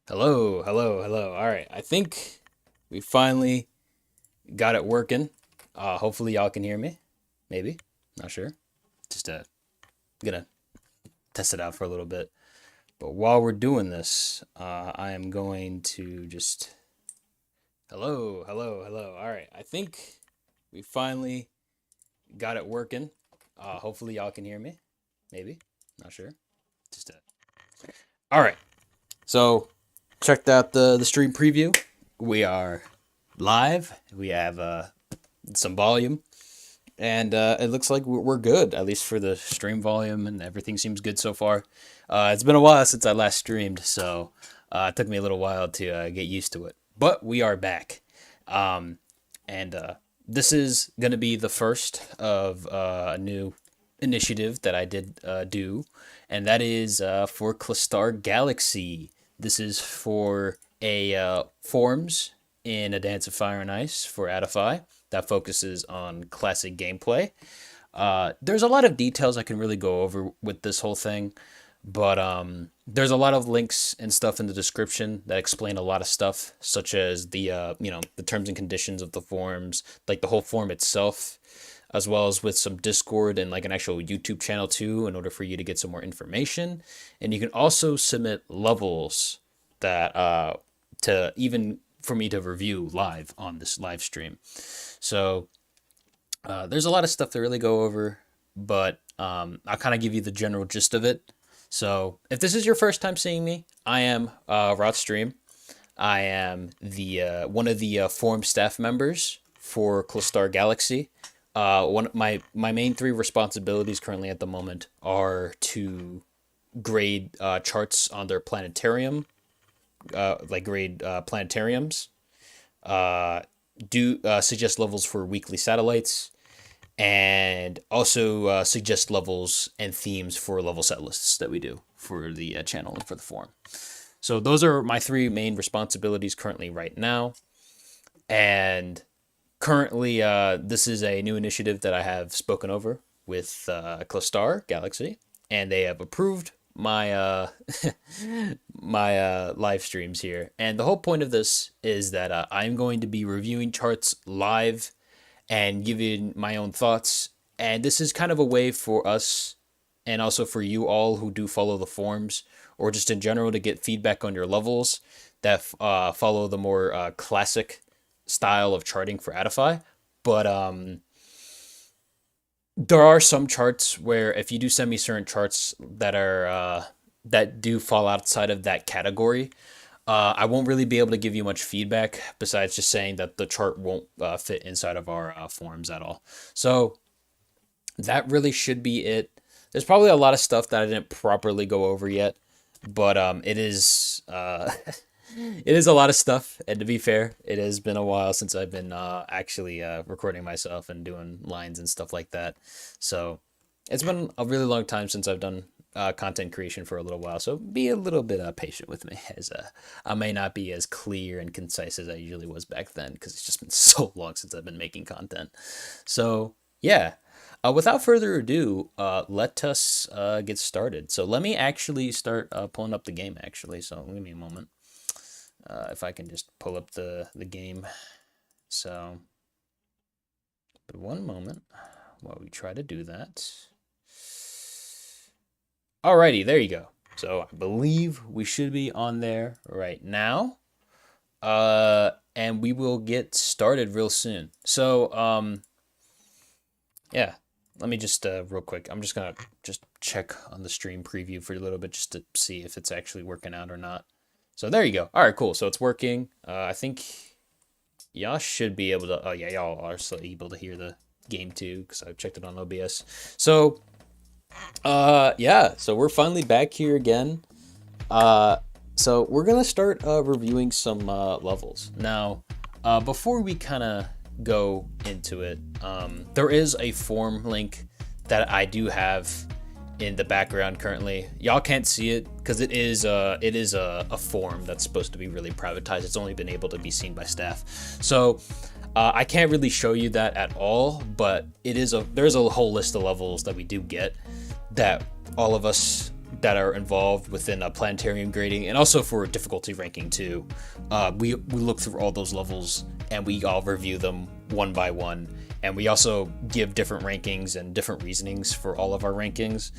Hello, hello, hello. All right, I think we finally got it working. Hopefully y'all can hear me. Maybe, not sure. Just gonna test it out for a little bit. But while we're doing this, I am going to just hello, hello, hello. All right, I think we finally got it working. Hopefully y'all can hear me. Maybe, not sure. Just all right. So checked out the stream preview. We are live. We have some volume, and it looks like we're good, at least for the stream volume, and everything seems good so far. It's been a while since I last streamed, so it took me a little while to get used to it. But we are back, and this is going to be the first of a new initiative that I did do, and that is for Clastar Galaxy. This is for a forums in A Dance of Fire and Ice for Adofai that focuses on classic gameplay. There's a lot of details I can really go over with this whole thing, but there's a lot of links and stuff in the description that explain a lot of stuff, such as the terms and conditions of the forums, like the whole forum itself, as well as with some Discord and like an actual YouTube channel too, in order for you to get some more information. And you can also submit levels that to even for me to review live on this live stream. So there's a lot of stuff to really go over, but I'll kind of give you the general gist of it. So if this is your first time seeing me, I am Rod Stream. I am the one of the forum staff members for Clastar Galaxy. My main three responsibilities currently at the moment are to grade charts on their planetarium, like grade planetariums, do suggest levels for weekly satellites, and also suggest levels and themes for level set lists that we do for the channel and for the forum. So those are my three main responsibilities currently right now. And currently, this is a new initiative that I have spoken over with Clastar Galaxy, and they have approved my my live streams here. And the whole point of this is that I'm going to be reviewing charts live and giving my own thoughts. And this is kind of a way for us and also for you all who do follow the forums or just in general to get feedback on your levels that follow the more classic style of charting for Adify. But there are some charts where if you do send me certain charts that are that do fall outside of that category, I won't really be able to give you much feedback besides just saying that the chart won't fit inside of our forums at all. So that really should be it. There's probably a lot of stuff that I didn't properly go over yet, but it is it is a lot of stuff. And to be fair, it has been a while since I've been actually recording myself and doing lines and stuff like that. So it's been a really long time since I've done content creation for a little while. So be a little bit patient with me, as I may not be as clear and concise as I usually was back then, because it's just been so long since I've been making content. So yeah. Without further ado, let us get started. So let me actually start pulling up the game, actually. So give me a moment. If I can just pull up the game. So, but one moment while we try to do that. Alrighty, there you go. So I believe we should be on there right now. And we will get started real soon. So, yeah. Let me just real quick. I'm just gonna just check on the stream preview for a little bit just to see if it's actually working out or not. So there you go. All right, cool. So it's working. I think y'all should be able to. Oh yeah, y'all are still able to hear the game too because I checked it on OBS. So yeah. So we're finally back here again. So we're gonna start reviewing some levels now. Before we kind of go into it, there is a form link that I do have in the background currently. Y'all can't see it because it is a form that's supposed to be really privatized. It's only been able to be seen by staff, so I can't really show you that at all. But there's a whole list of levels that we do get that all of us that are involved within a planetarium grading, and also for difficulty ranking too. We look through all those levels and we all review them one by one, and we also give different rankings and different reasonings for all of our rankings.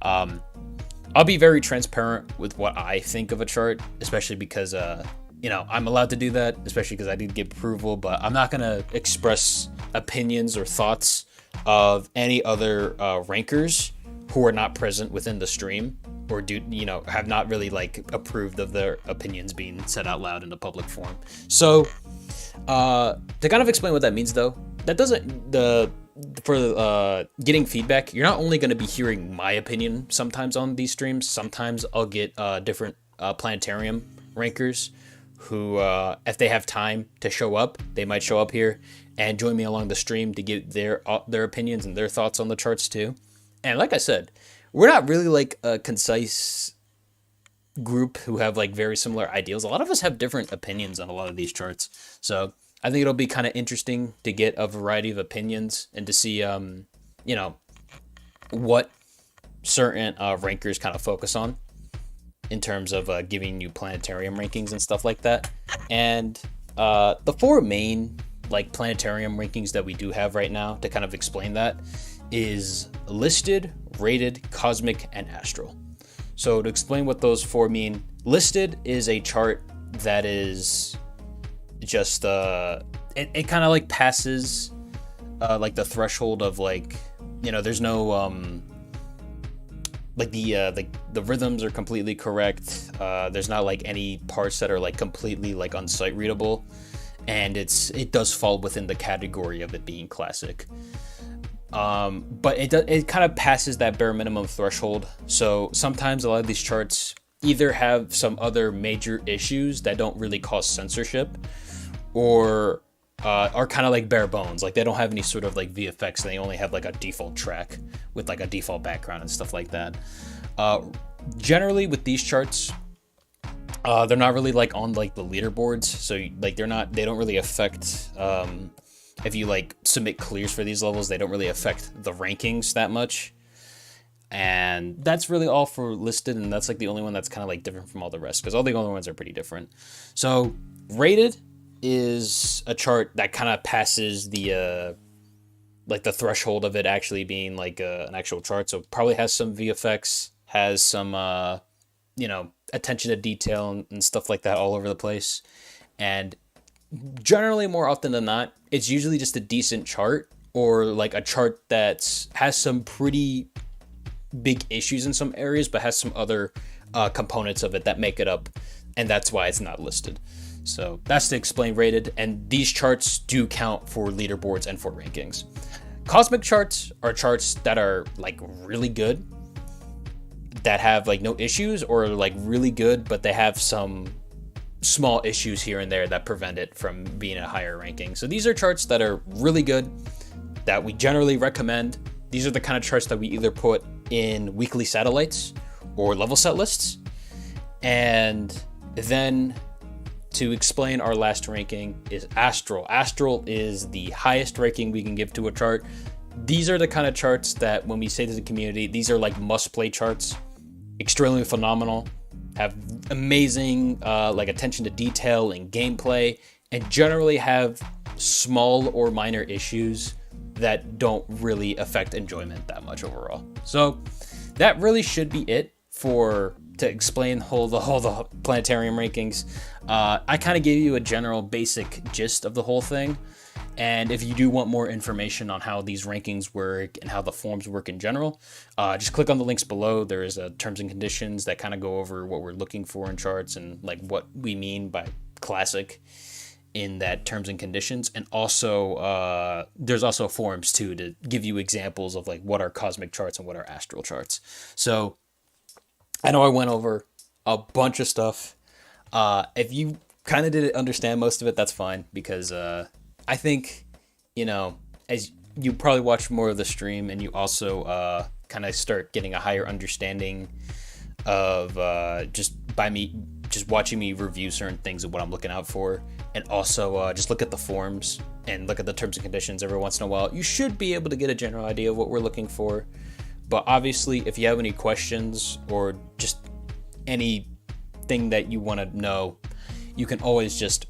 I'll be very transparent with what I think of a chart, especially because I'm allowed to do that, especially because I did get approval, but I'm not gonna express opinions or thoughts of any other rankers who are not present within the stream, or have not really approved of their opinions being said out loud in the public forum. So to kind of explain what that means, though, that doesn't for getting feedback, you're not only going to be hearing my opinion sometimes on these streams. Sometimes I'll get different planetarium rankers who, if they have time to show up, they might show up here and join me along the stream to get their opinions and their thoughts on the charts too. And like I said, we're not really like a concise group who have like very similar ideals. A lot of us have different opinions on a lot of these charts. So I think it'll be kind of interesting to get a variety of opinions and to see, what certain rankers kind of focus on in terms of giving you planetarium rankings and stuff like that. And the four main planetarium rankings that we do have right now, to kind of explain that, is listed, rated, cosmic, and astral. So to explain what those four mean, listed is a chart that is just it kind of passes the threshold of there's no the rhythms are completely correct. There's not any parts that are completely unsight readable, and it does fall within the category of it being classic. But it kind of passes that bare minimum threshold. So sometimes a lot of these charts either have some other major issues that don't really cause censorship, or are kind of bare bones. They don't have any sort of VFX. They only have a default track with a default background and stuff like that. Generally with these charts, they're not really on the leaderboards. So they don't really affect, if you submit clears for these levels, they don't really affect the rankings that much. And that's really all for listed, and that's the only one that's kind of different from all the rest, because all the other ones are pretty different. So rated is a chart that kind of passes the the threshold of it actually being an actual chart. So probably has some VFX, has some attention to detail and stuff like that all over the place. And generally, more often than not, it's usually just a decent chart, or a chart that has some pretty big issues in some areas, but has some other components of it that make it up, and that's why it's not listed. So that's to explain rated, and these charts do count for leaderboards and for rankings. Cosmic charts are charts that are really good, that have no issues, or really good, but they have some small issues here and there that prevent it from being a higher ranking. So these are charts that are really good, that we generally recommend. These are the kind of charts that we either put in weekly satellites or level set lists. And then to explain our last ranking is astral. Astral is the highest ranking we can give to a chart. These are the kind of charts that, when we say to the community, these are must play charts, extremely phenomenal, have amazing attention to detail and gameplay, and generally have small or minor issues that don't really affect enjoyment that much overall. So that really should be it to explain the whole planetarium rankings. I kind of gave you a general basic gist of the whole thing. And if you do want more information on how these rankings work and how the forms work in general, just click on the links below. There is terms and conditions that kind of go over what we're looking for in charts, and what we mean by classic in that terms and conditions. And also there's also forms too, to give you examples of what are cosmic charts and what are astral charts. So I know I went over a bunch of stuff. If you kind of didn't understand most of it, that's fine, because I think, as you probably watch more of the stream, and you also kind of start getting a higher understanding of just watching me review certain things of what I'm looking out for, and also just look at the forms and look at the terms and conditions every once in a while, you should be able to get a general idea of what we're looking for. But obviously, if you have any questions or just anything that you want to know, you can always just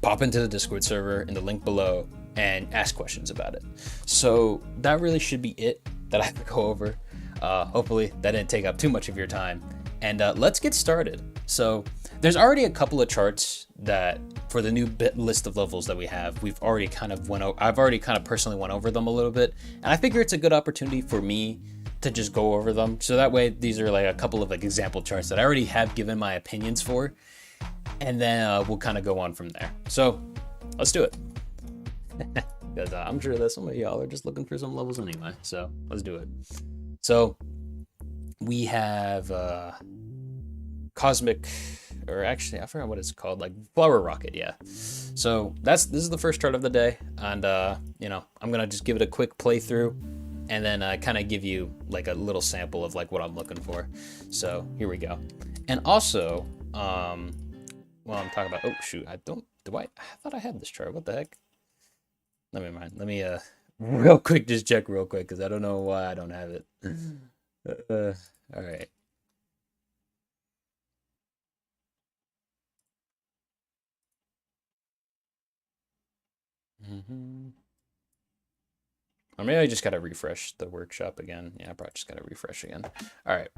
pop into the Discord server in the link below and ask questions about it. So that really should be it that I have to go over. Hopefully that didn't take up too much of your time. And let's get started. So there's already a couple of charts that for the new list of levels that we have, I've already kind of personally went over them a little bit. And I figure it's a good opportunity for me to just go over them. So that way, these are like a couple of like example charts that I already have given my opinions for. And then we'll kind of go on from there. So let's do it. Because I'm sure that some of y'all are just looking for some levels anyway. So let's do it. So we have Cosmic, or actually I forgot what it's called, like Flower Rocket, yeah. So this is the first chart of the day, and you know, I'm gonna just give it a quick playthrough and then kind of give you like a little sample of like what I'm looking for. So here we go. And also well, I'm talking about, oh shoot, I thought I had this chart. What the heck? Let me real quick just check real quick, because I don't know why I don't have it. All right. Or maybe I just gotta refresh the workshop again. Yeah, I probably just gotta refresh again. All right.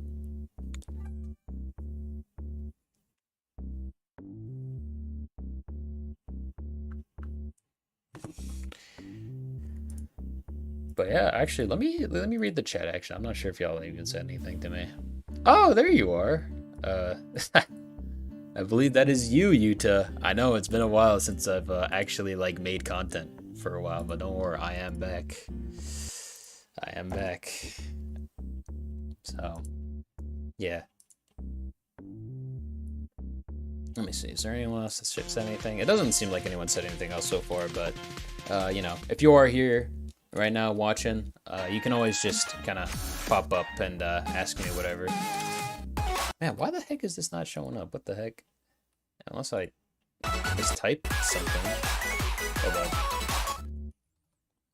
But yeah, actually, let me read the chat. Actually, I'm not sure if y'all even said anything to me. Oh, there you are. I believe that is you, Yuta. I know it's been a while since I've actually like made content for a while, but don't worry, I am back. I am back. So, yeah. Let me see. Is there anyone else that said anything? It doesn't seem like anyone said anything else so far, but you know, if you are here right now watching, you can always just kind of pop up and ask me whatever. Man, why the heck is this not showing up? What the heck? Unless I just type something. Hold on.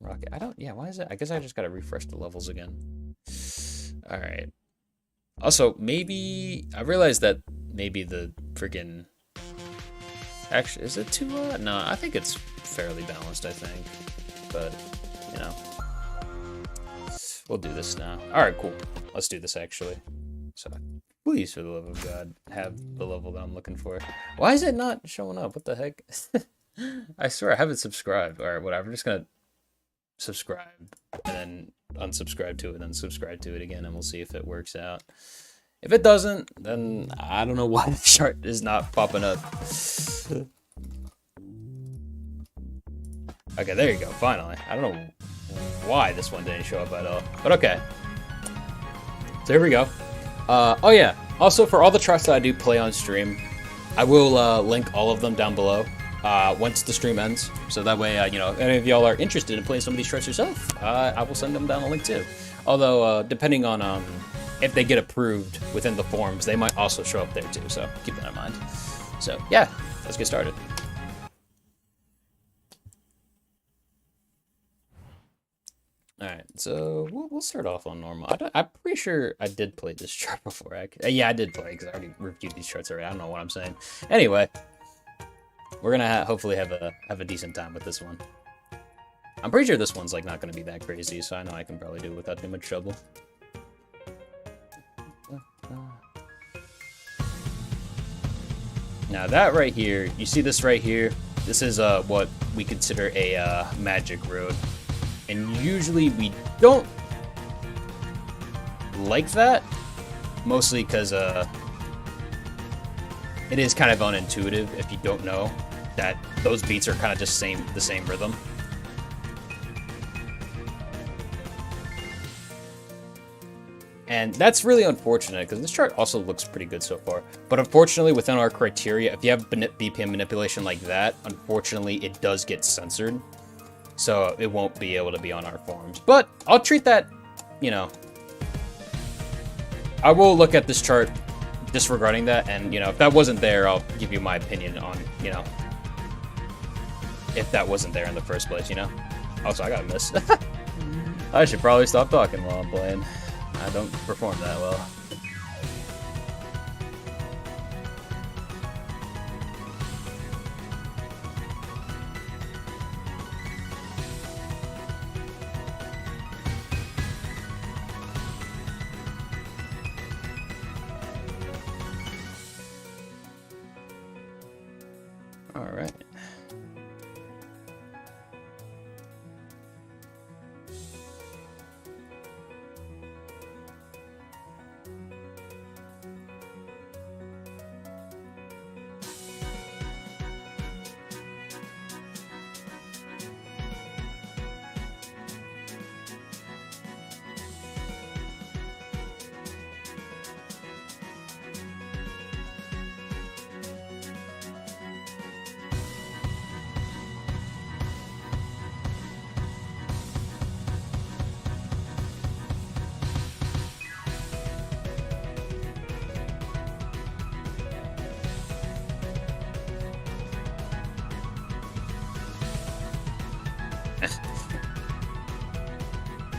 Rocket. Yeah, why is it? I guess I just gotta refresh the levels again. Alright. Also, maybe I realized that maybe the freaking. Actually, is it too no, I think it's fairly balanced, I think. But, you know. We'll do this now. Alright, cool. Let's do this actually. So, please, for the love of God, have the level that I'm looking for. Why is it not showing up? What the heck? I swear I haven't subscribed. Alright, whatever. I'm just gonna subscribe and then unsubscribe to it, and then subscribe to it again, and we'll see if it works out. If it doesn't, then I don't know why the chart is not popping up. Okay, there you go, finally. I don't know why this one didn't show up at all, but okay. So here we go. Oh yeah, also for all the charts that I do play on stream, I will link all of them down below once the stream ends. So that way, you know, if any of y'all are interested in playing some of these charts yourself, I will send them down a link too. Although, depending on if they get approved within the forums, they might also show up there too, so keep that in mind. So yeah, let's get started. Alright, so we'll start off on normal. I'm pretty sure I did play this chart before. Yeah, I did play, because I already reviewed these charts already. I don't know what I'm saying. Anyway, we're gonna hopefully have a decent time with this one. I'm pretty sure this one's like not gonna be that crazy, so I know I can probably do it without too much trouble. Now that right here, you see this right here? This is what we consider a magic road. And usually we don't like that, mostly because it is kind of unintuitive if you don't know that those beats are kind of just the same rhythm. And that's really unfortunate, because this chart also looks pretty good so far. But unfortunately, within our criteria, if you have BPM manipulation like that, unfortunately, it does get censored. So it won't be able to be on our forums. But I'll treat that, you know, I will look at this chart disregarding that, and, you know, if that wasn't there, I'll give you my opinion on, you know, if that wasn't there in the first place, you know. Also, I got a miss. I should probably stop talking while I'm playing. I don't perform that well. All right.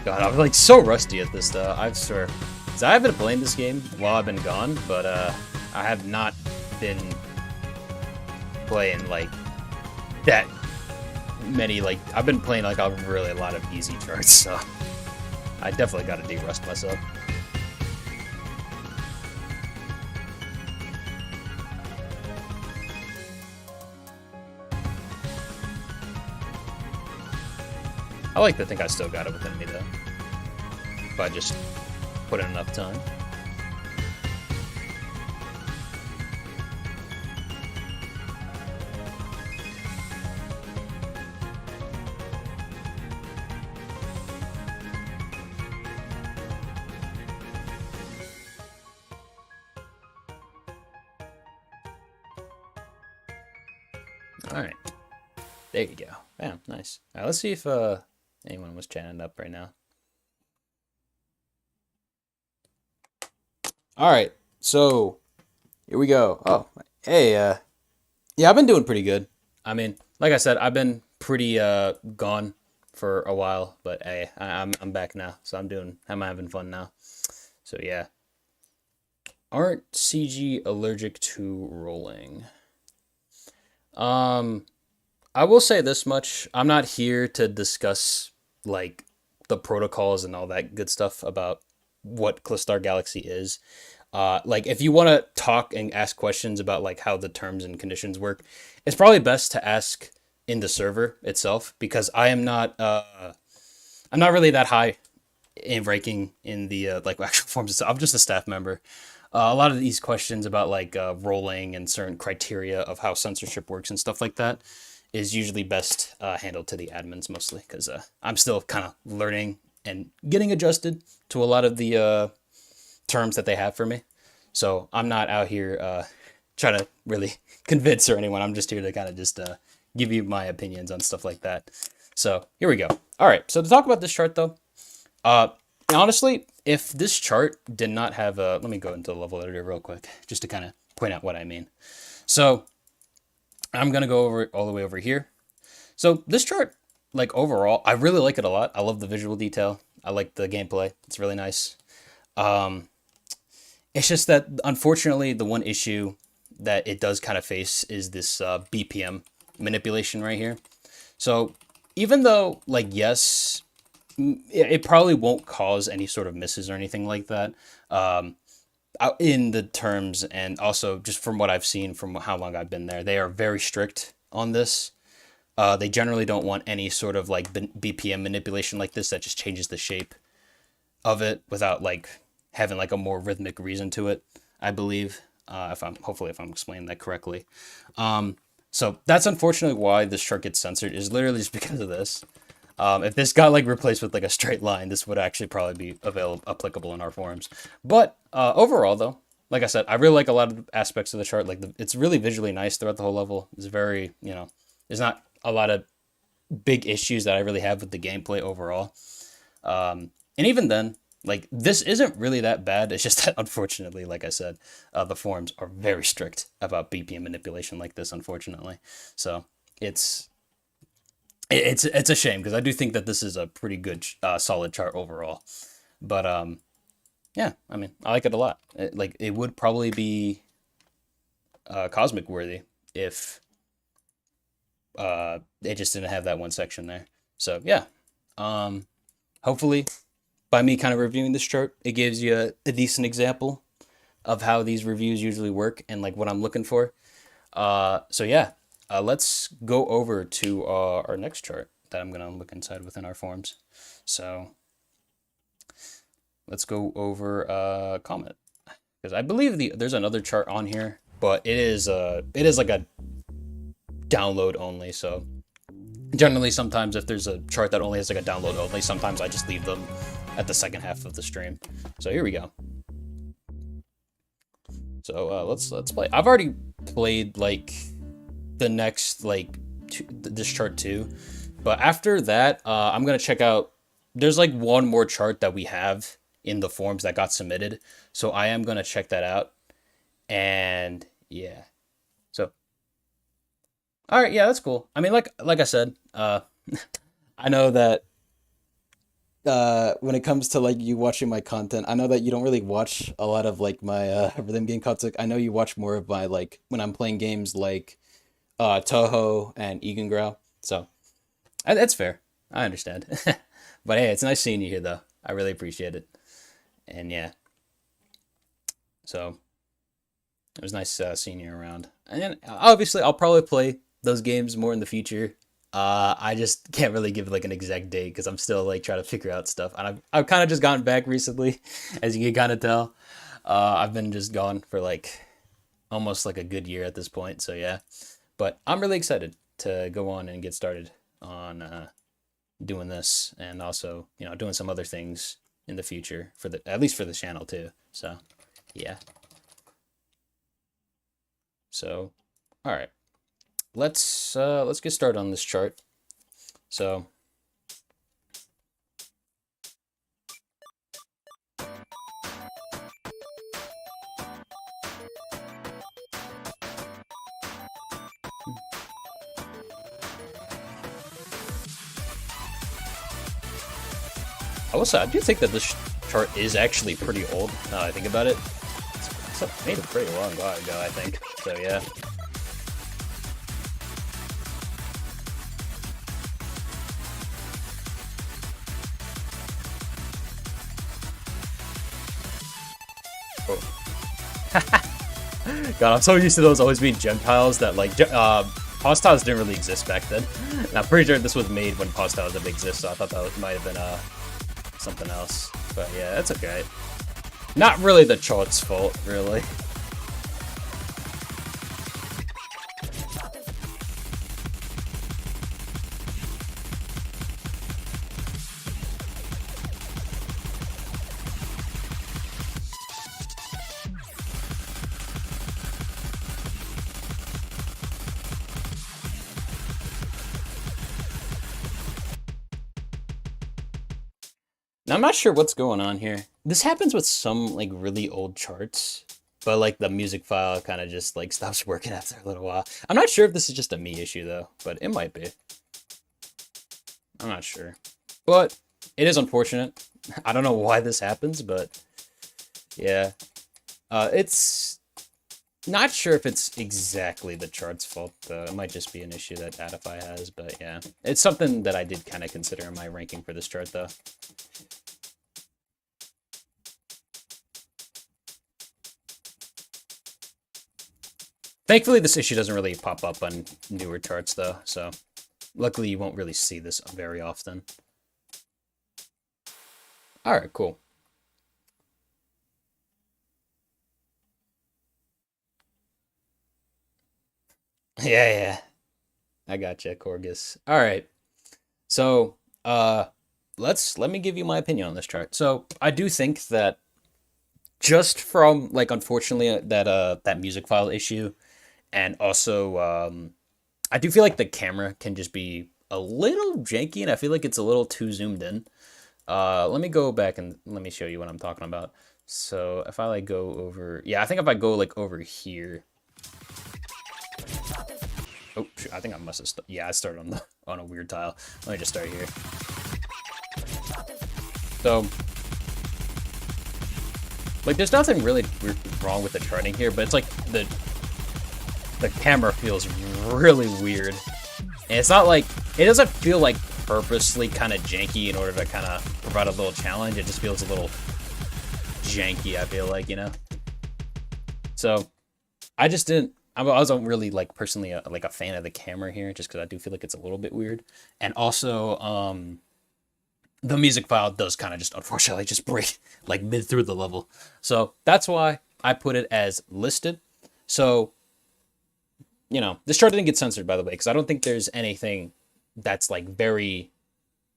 God, I'm like so rusty at this though. I swear. So I haven't played this game while I've been gone, but I have not been playing like that many. Like I've been playing like a lot of easy charts, so I definitely got to de-rust myself. I like to think I still got it within me though, if I just put in enough time. All right, there you go. Bam, nice. All right, let's see if anyone was chatting up right now. All right, so here we go. Oh, hey, yeah, I've been doing pretty good. I mean, like I said, I've been pretty gone for a while, but hey, I'm back now, so I'm having fun now. So yeah, aren't CG allergic to rolling? I will say this much: I'm not here to discuss like the protocols and all that good stuff about what Clastar Galaxy is. Like if you want to talk and ask questions about like how the terms and conditions work, it's probably best to ask in the server itself because I'm not really that high in ranking in the like actual forms. I'm just a staff member. A lot of these questions about like rolling and certain criteria of how censorship works and stuff like that is usually best handled to the admins mostly because I'm still kind of learning and getting adjusted to a lot of the terms that they have for me. So I'm not out here trying to really convince or anyone. I'm just here to kind of just give you my opinions on stuff like that. So here we go. All right. So to talk about this chart though, honestly, if this chart did not have a, let me go into the level editor real quick, just to kind of point out what I mean. So I'm going to go over all the way over here. So this chart, like overall, I really like it a lot. I love the visual detail. I like the gameplay. It's really nice. It's just that, unfortunately, the one issue that it does kind of face is this BPM manipulation right here. So even though, like, yes, it probably won't cause any sort of misses or anything like that in the terms, and also just from what I've seen from how long I've been there, they are very strict on this. They generally don't want any sort of like BPM manipulation like this that just changes the shape of it without like having like a more rhythmic reason to it, I believe. If I'm explaining that correctly. So that's unfortunately why this chart gets censored, is literally just because of this. If this got like replaced with like a straight line, this would actually probably be applicable in our forums. But overall though, like I said, I really like a lot of aspects of the chart. Like it's really visually nice throughout the whole level. It's very, there's not a lot of big issues that I really have with the gameplay overall. And even then, like this isn't really that bad. It's just that unfortunately, like I said, the forums are very strict about BPM manipulation like this, unfortunately. So it's It's a shame because I do think that this is a pretty good, solid chart overall. But yeah, I mean, I like it a lot. It would probably be cosmic worthy if they just didn't have that one section there. So yeah, hopefully by me kind of reviewing this chart, it gives you a decent example of how these reviews usually work and like what I'm looking for. So yeah, let's go over to our next chart that I'm gonna look inside within our forms. So let's go over Comet because I believe there's another chart on here, but it is like a download only. So generally, sometimes if there's a chart that only has like a download only, sometimes I just leave them at the second half of the stream. So here we go. So let's play. I've already played like the next like this chart too, but after that, I'm gonna check out. There's like one more chart that we have in the forms that got submitted, so I am gonna check that out. And yeah, so all right, yeah, that's cool. I mean, like I said, I know that when it comes to like you watching my content, I know that you don't really watch a lot of like my rhythm game content. I know you watch more of my like when I'm playing games like Toho and Egan Grow. So that's fair. I understand. But hey, it's nice seeing you here though. I really appreciate it. And yeah, so it was nice seeing you around. And then obviously I'll probably play those games more in the future. I just can't really give like an exact date because I'm still like trying to figure out stuff. And I've kind of just gotten back recently, as you can kind of tell. I've been just gone for like almost like a good year at this point. So yeah, but I'm really excited to go on and get started on doing this and also, you know, doing some other things in the future for the, at least for the channel too. So yeah. So, all right. Let's get started on this chart. So I will say I do think that this chart is actually pretty old. Now that I think about it, it's made a pretty long while ago, I think. So yeah. God, I'm so used to those always being gem tiles that like pause tiles didn't really exist back then. And I'm pretty sure this was made when pause tiles didn't exist, so I thought that might have been something else. But yeah, that's okay. Not really the chart's fault, really. Now, I'm not sure what's going on here. This happens with some like really old charts, but like the music file kind of just like stops working after a little while. I'm not sure if this is just a me issue though, but it might be. I'm not sure, but it is unfortunate. I don't know why this happens, but yeah, it's not sure if it's exactly the chart's fault though. It might just be an issue that Adofai has, but yeah, it's something that I did kind of consider in my ranking for this chart though. Thankfully, this issue doesn't really pop up on newer charts, though, so luckily you won't really see this very often. All right, cool. Yeah, I gotcha, Corgus. All right, so let me give you my opinion on this chart. So I do think that just from like unfortunately that music file issue, and also I do feel like the camera can just be a little janky, and I feel like it's a little too zoomed in. Let me go back and let me show you what I'm talking about. So if I like go over, yeah, I think if I go like over here, Oh, shoot, I think I must have. Yeah, I started on the on a weird tile. Let me just start here. So, like, there's nothing really wrong with the charting here, but it's like the camera feels really weird, and it's not like it doesn't feel like purposely kind of janky in order to kind of provide a little challenge. It just feels a little janky. I feel like, you know. So, I just didn't. I wasn't really like personally like a fan of the camera here, just because I do feel like it's a little bit weird, and also the music file does kind of just unfortunately just break like mid through the level. So that's why I put it as listed. So, you know, this chart didn't get censored, by the way, because I don't think there's anything that's like very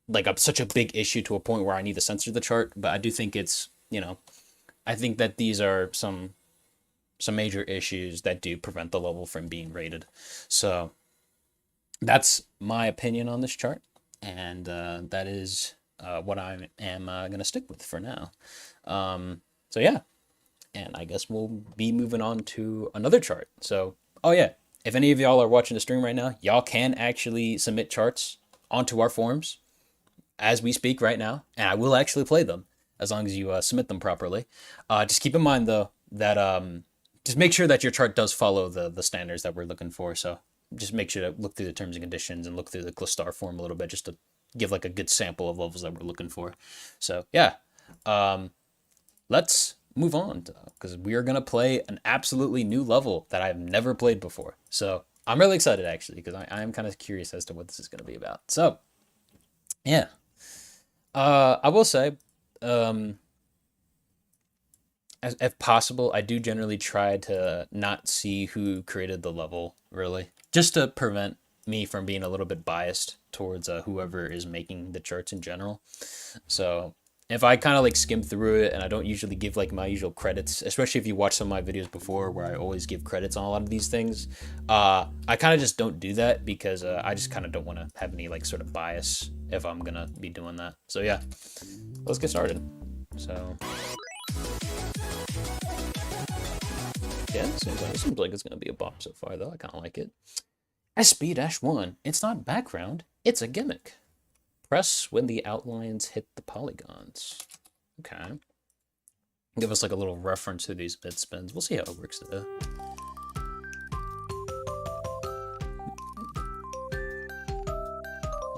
like such a big issue to a point where I need to censor the chart. But I do think it's, you know, I think that these are some major issues that do prevent the level from being rated. So that's my opinion on this chart, and that is what I am going to stick with for now. So yeah, and I guess we'll be moving on to another chart. So, oh yeah, if any of y'all are watching the stream right now, y'all can actually submit charts onto our forums as we speak right now, and I will actually play them as long as you submit them properly. Just keep in mind though that just make sure that your chart does follow the standards that we're looking for. So just make sure to look through the terms and conditions and look through the Clastar form a little bit, just to give like a good sample of levels that we're looking for. So yeah, let's move on, because we are going to play an absolutely new level that I've never played before. So I'm really excited actually, because I am kind of curious as to what this is going to be about. So yeah, I will say, if possible, I do generally try to not see who created the level, really, just to prevent me from being a little bit biased towards whoever is making the charts in general. So if I kind of like skim through it and I don't usually give like my usual credits, especially if you watch some of my videos before where I always give credits on a lot of these things, I kind of just don't do that, because I just kind of don't want to have any like sort of bias if I'm gonna be doing that. So yeah, let's get started. So yeah, it seems like it's gonna be a bop so far though. I kind of like it. SB-1, it's not background, it's a gimmick. Press when the outlines hit the polygons. Okay. Give us like a little reference to these mid spins. We'll see how it works though.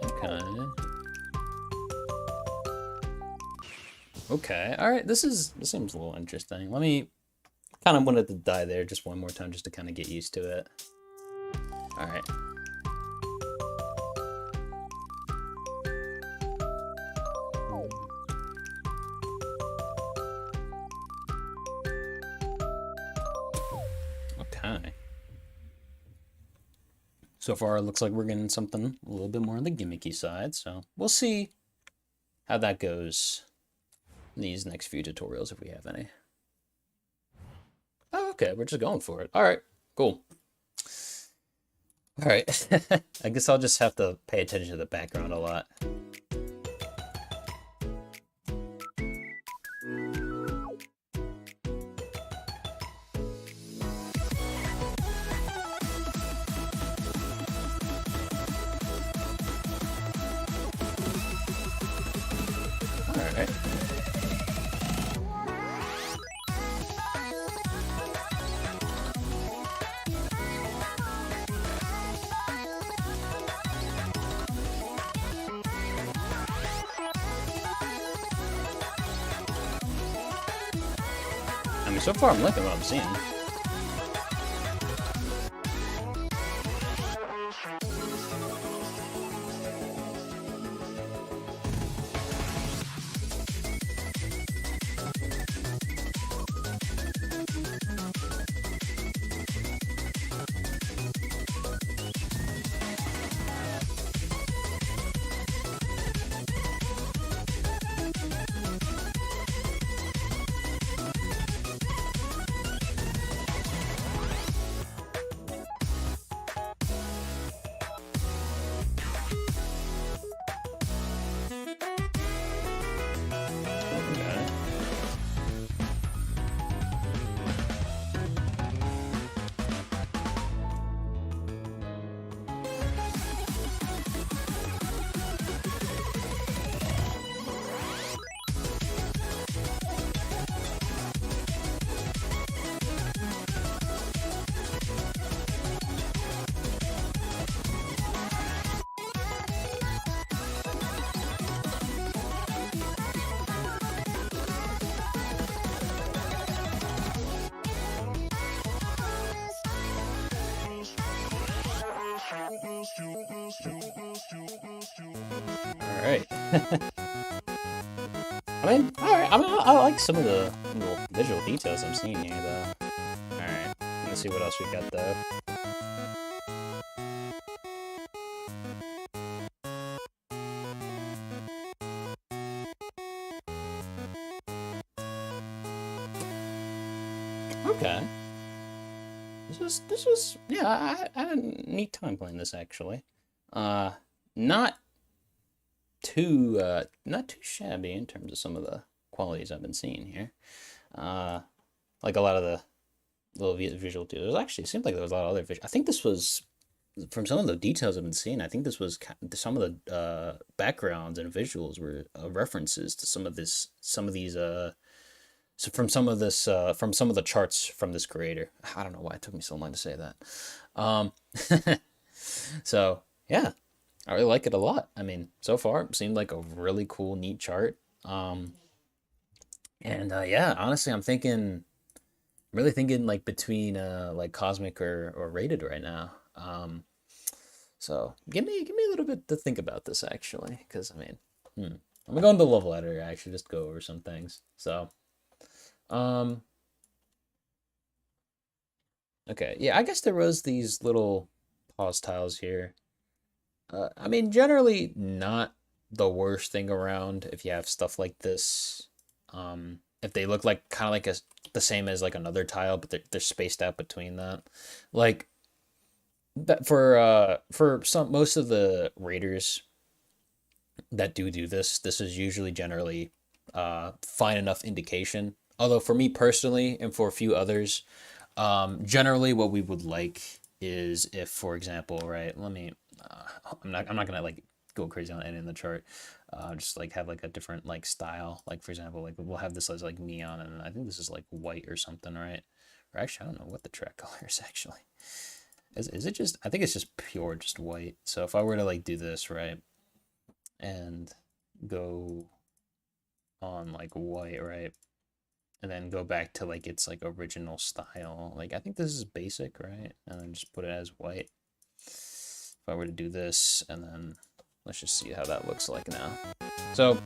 Okay. Okay, alright, this seems a little interesting. Let me kind of wanted to die there just one more time just to kind of get used to it. Alright. Okay. So far, it looks like we're getting something a little bit more on the gimmicky side, so we'll see how that goes in these next few tutorials, if we have any. Oh, okay, we're just going for it. Alright, cool. Alright, I guess I'll just have to pay attention to the background a lot. Alright. I mean, so far I'm liking what I'm seeing. right. I mean, all right. I mean, I like some of the little visual details I'm seeing here, though. All right. Let's see what else we got, though. Okay. This was yeah. I had a neat time playing this actually. Uh, not not too shabby in terms of some of the qualities I've been seeing here. Uh, like a lot of the little visual details. Actually, it seemed like there was a lot of other visual. I think this was from some of the details I've been seeing. I think this was some of the backgrounds and visuals were references to some of these so from some of this from some of the charts from this creator. I don't know why it took me so long to say that. Um, so yeah, I really like it a lot. I mean, so far it seemed like a really cool, neat chart. And yeah, honestly, really thinking like between like cosmic or rated right now. So give me a little bit to think about this actually, because I mean, I'm gonna go into the love letter actually just go over some things. So um, okay, yeah, I guess there was these little pause tiles here. I mean, generally not the worst thing around if you have stuff like this. If they look like kind of like the same as like another tile, but they're spaced out between that. Like that for some most of the raiders that do this is usually generally fine enough indication. Although for me personally and for a few others, generally what we would like is if, for example, right, let me I'm not gonna like go crazy on any in the chart. Just like have like a different like style. Like for example, like we'll have this as like neon, and I think this is like white or something, right? Or actually, I don't know what the track color is actually. Is it just? I think it's just pure, just white. So if I were to like do this, right, and go on like white, right, and then go back to like its like original style. Like I think this is basic, right, and then just put it as white. If I were to do this, and then let's just see how that looks like now. So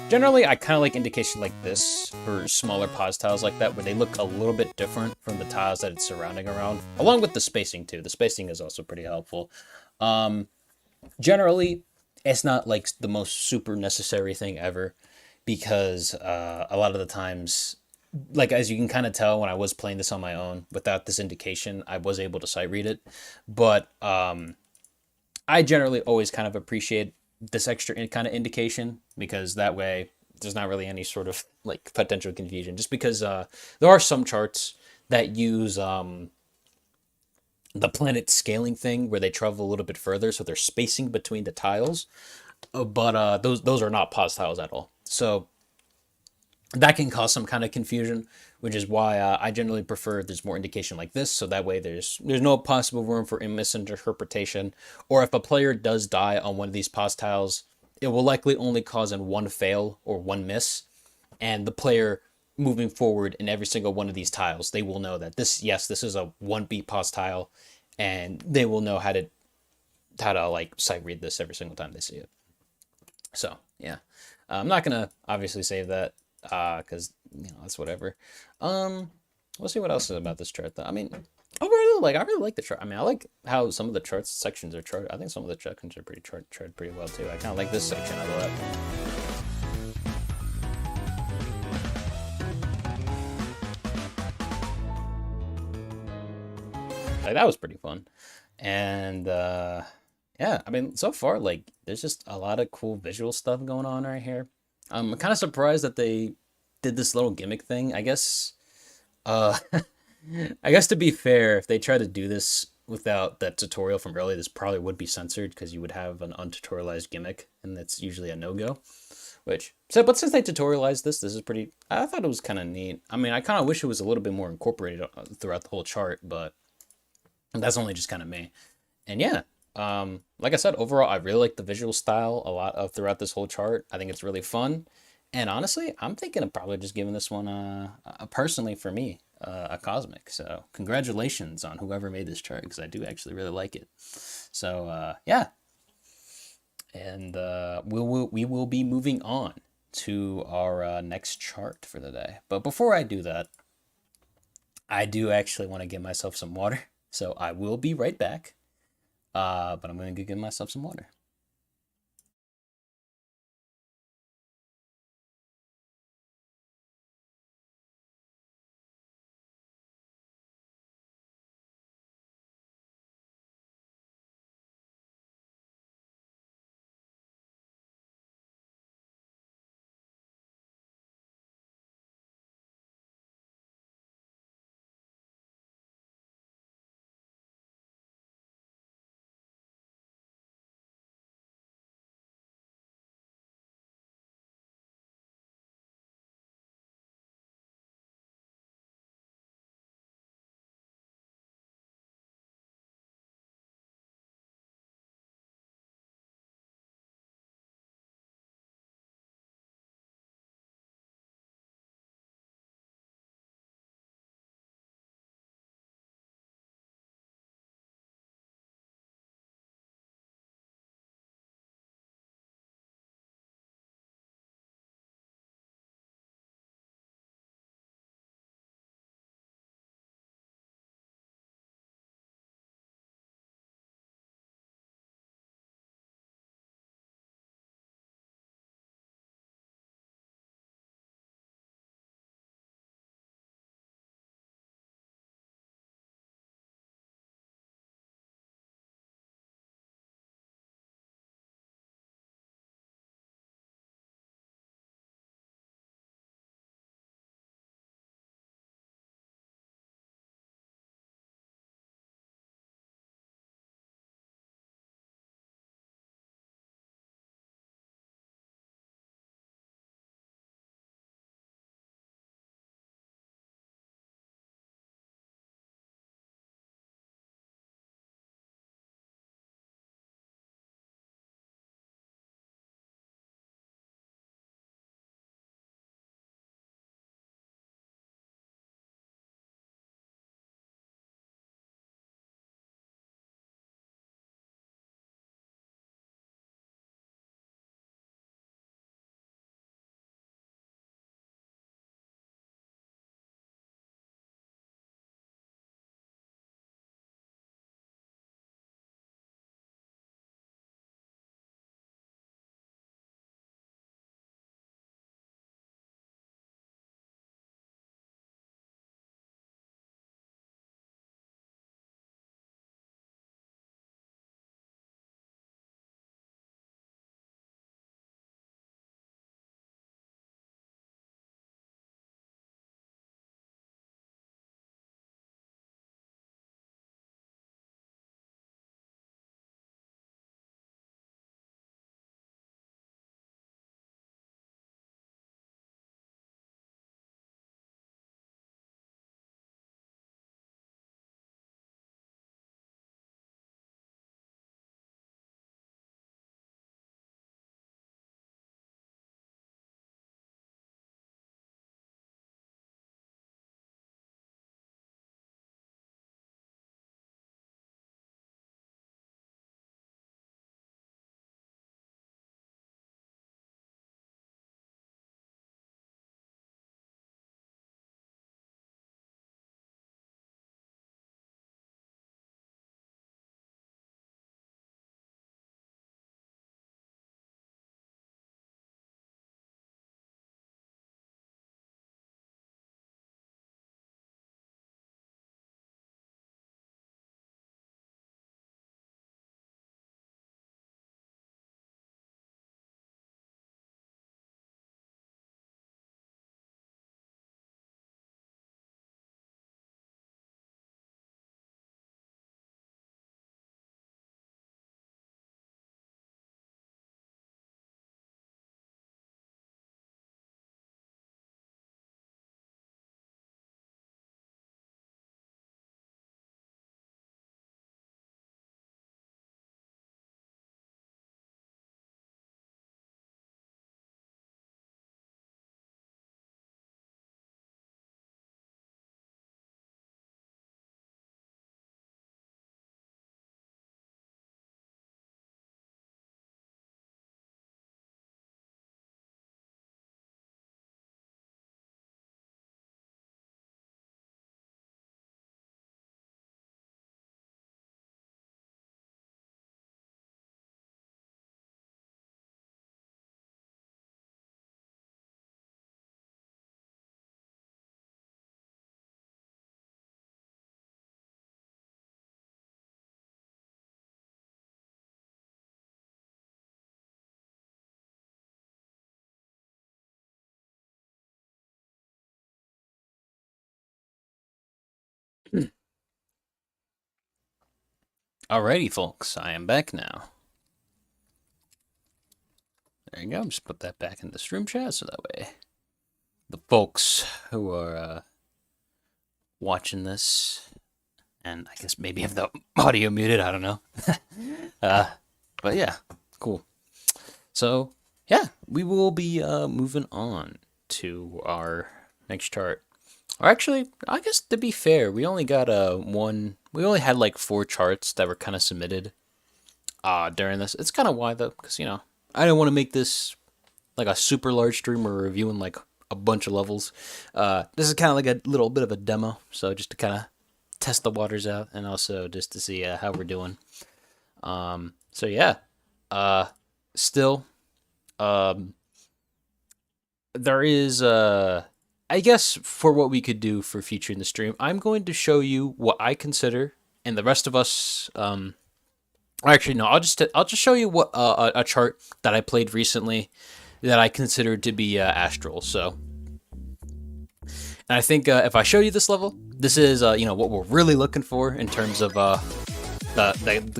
generally, I kind of like indication like this for smaller pause tiles like that, where they look a little bit different from the tiles that it's surrounding around, along with the spacing too. The spacing is also pretty helpful. Um, Generally, it's not like the most super necessary thing ever, because a lot of the times, like as you can kind of tell when I was playing this on my own without this indication, I was able to sight read it. But I generally always kind of appreciate this extra kind of indication, because that way there's not really any sort of like potential confusion. Just because there are some charts that use the planet scaling thing where they travel a little bit further, so they're spacing between the tiles. But those are not pause tiles at all. So that can cause some kind of confusion, which is why I generally prefer there's more indication like this, so that way there's no possible room for misinterpretation. Or if a player does die on one of these pause tiles, it will likely only cause in one fail or one miss, and the player moving forward in every single one of these tiles, they will know that this is a 1B pause tile, and they will know how to like sight read this every single time they see it. So yeah, I'm not gonna obviously save that because that's whatever. We'll see what else is about this chart though. I mean, I really like the chart. I mean, I like how some of the charts sections are charted. I think some of the sections are pretty charted pretty well too. I kind of like this section a lot. Like that was pretty fun, and yeah, I mean, so far like there's just a lot of cool visual stuff going on right here. I'm kind of surprised that they did this little gimmick thing. I guess uh I guess to be fair, if they try to do this without that tutorial from earlier, this probably would be censored because you would have an untutorialized gimmick, and that's usually a no-go. But since they tutorialized this is pretty. I thought it was kind of neat. I mean, I kind of wish it was a little bit more incorporated throughout the whole chart, but that's only just kind of me. And yeah, like I said, overall, I really like the visual style a lot of throughout this whole chart. I think it's really fun. And honestly, I'm thinking of probably just giving this one personally for me a cosmic. So congratulations on whoever made this chart, because I do actually really like it. So yeah, and we will be moving on to our next chart for the day. But before I do that, I do actually want to get myself some water. So I will be right back. But I'm going to get myself some water. Alrighty, folks, I am back now. There you go. Just put that back in the stream chat so that way the folks who are watching this, and I guess maybe have the audio muted, I don't know. But yeah, cool. So yeah, we will be moving on to our next chart. Or actually, I guess to be fair, we only got we only had like 4 charts that were kind of submitted during this. It's kind of why though, because I didn't want to make this like a super large stream where we're reviewing like a bunch of levels. This is kind of like a little bit of a demo, so just to kind of test the waters out and also just to see how we're doing. So yeah, still, there is I guess for what we could do for featuring the stream, I'm going to show you what I consider, and the rest of us, actually no, I'll just show you what a chart that I played recently that I considered to be astral. So, and I think if I show you this level, this is what we're really looking for in terms of the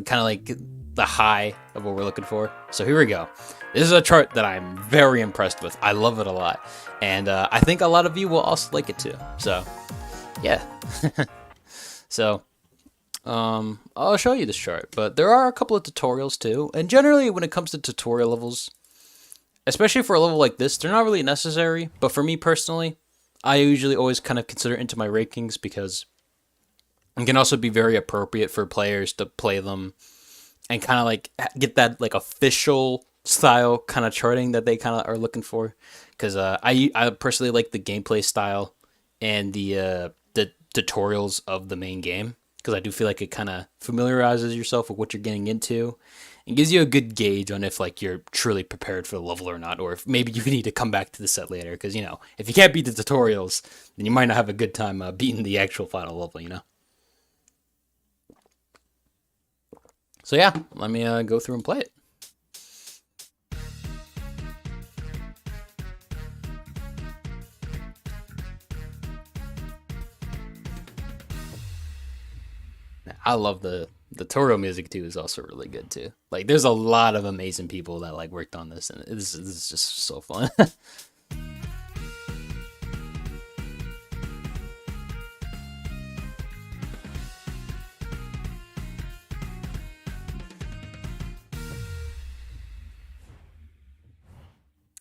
kind of like the high of what we're looking for. So here we go. This is a chart that I'm very impressed with. I love it a lot. And I think a lot of you will also like it too. So, yeah. So, I'll show you this chart. But there are a couple of tutorials too. And generally, when it comes to tutorial levels, especially for a level like this, they're not really necessary. But for me personally, I usually always kind of consider it into my rankings because it can also be very appropriate for players to play them and kind of like get that like official style kind of charting that they kind of are looking for. Because I personally like the gameplay style and the tutorials of the main game, because I do feel like it kind of familiarizes yourself with what you're getting into and gives you a good gauge on if like you're truly prepared for the level or not, or if maybe you need to come back to the set later. Because if you can't beat the tutorials, then you might not have a good time beating the actual final level. So yeah, let me go through and play it. I love the tutorial music too. Is also really good too. Like, there's a lot of amazing people that like worked on this, and this is just so fun.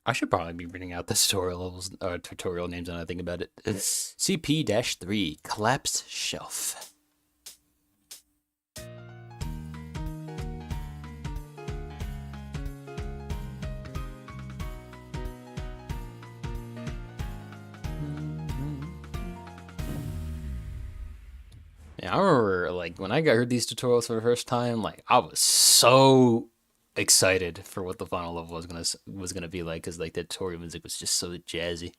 I should probably be reading out the tutorial names when I think about it. It's CP-3 Collapsed Shelf. Yeah, I remember like when I heard these tutorials for the first time, like I was so excited for what the final level was gonna be like, because like the tutorial music was just so jazzy.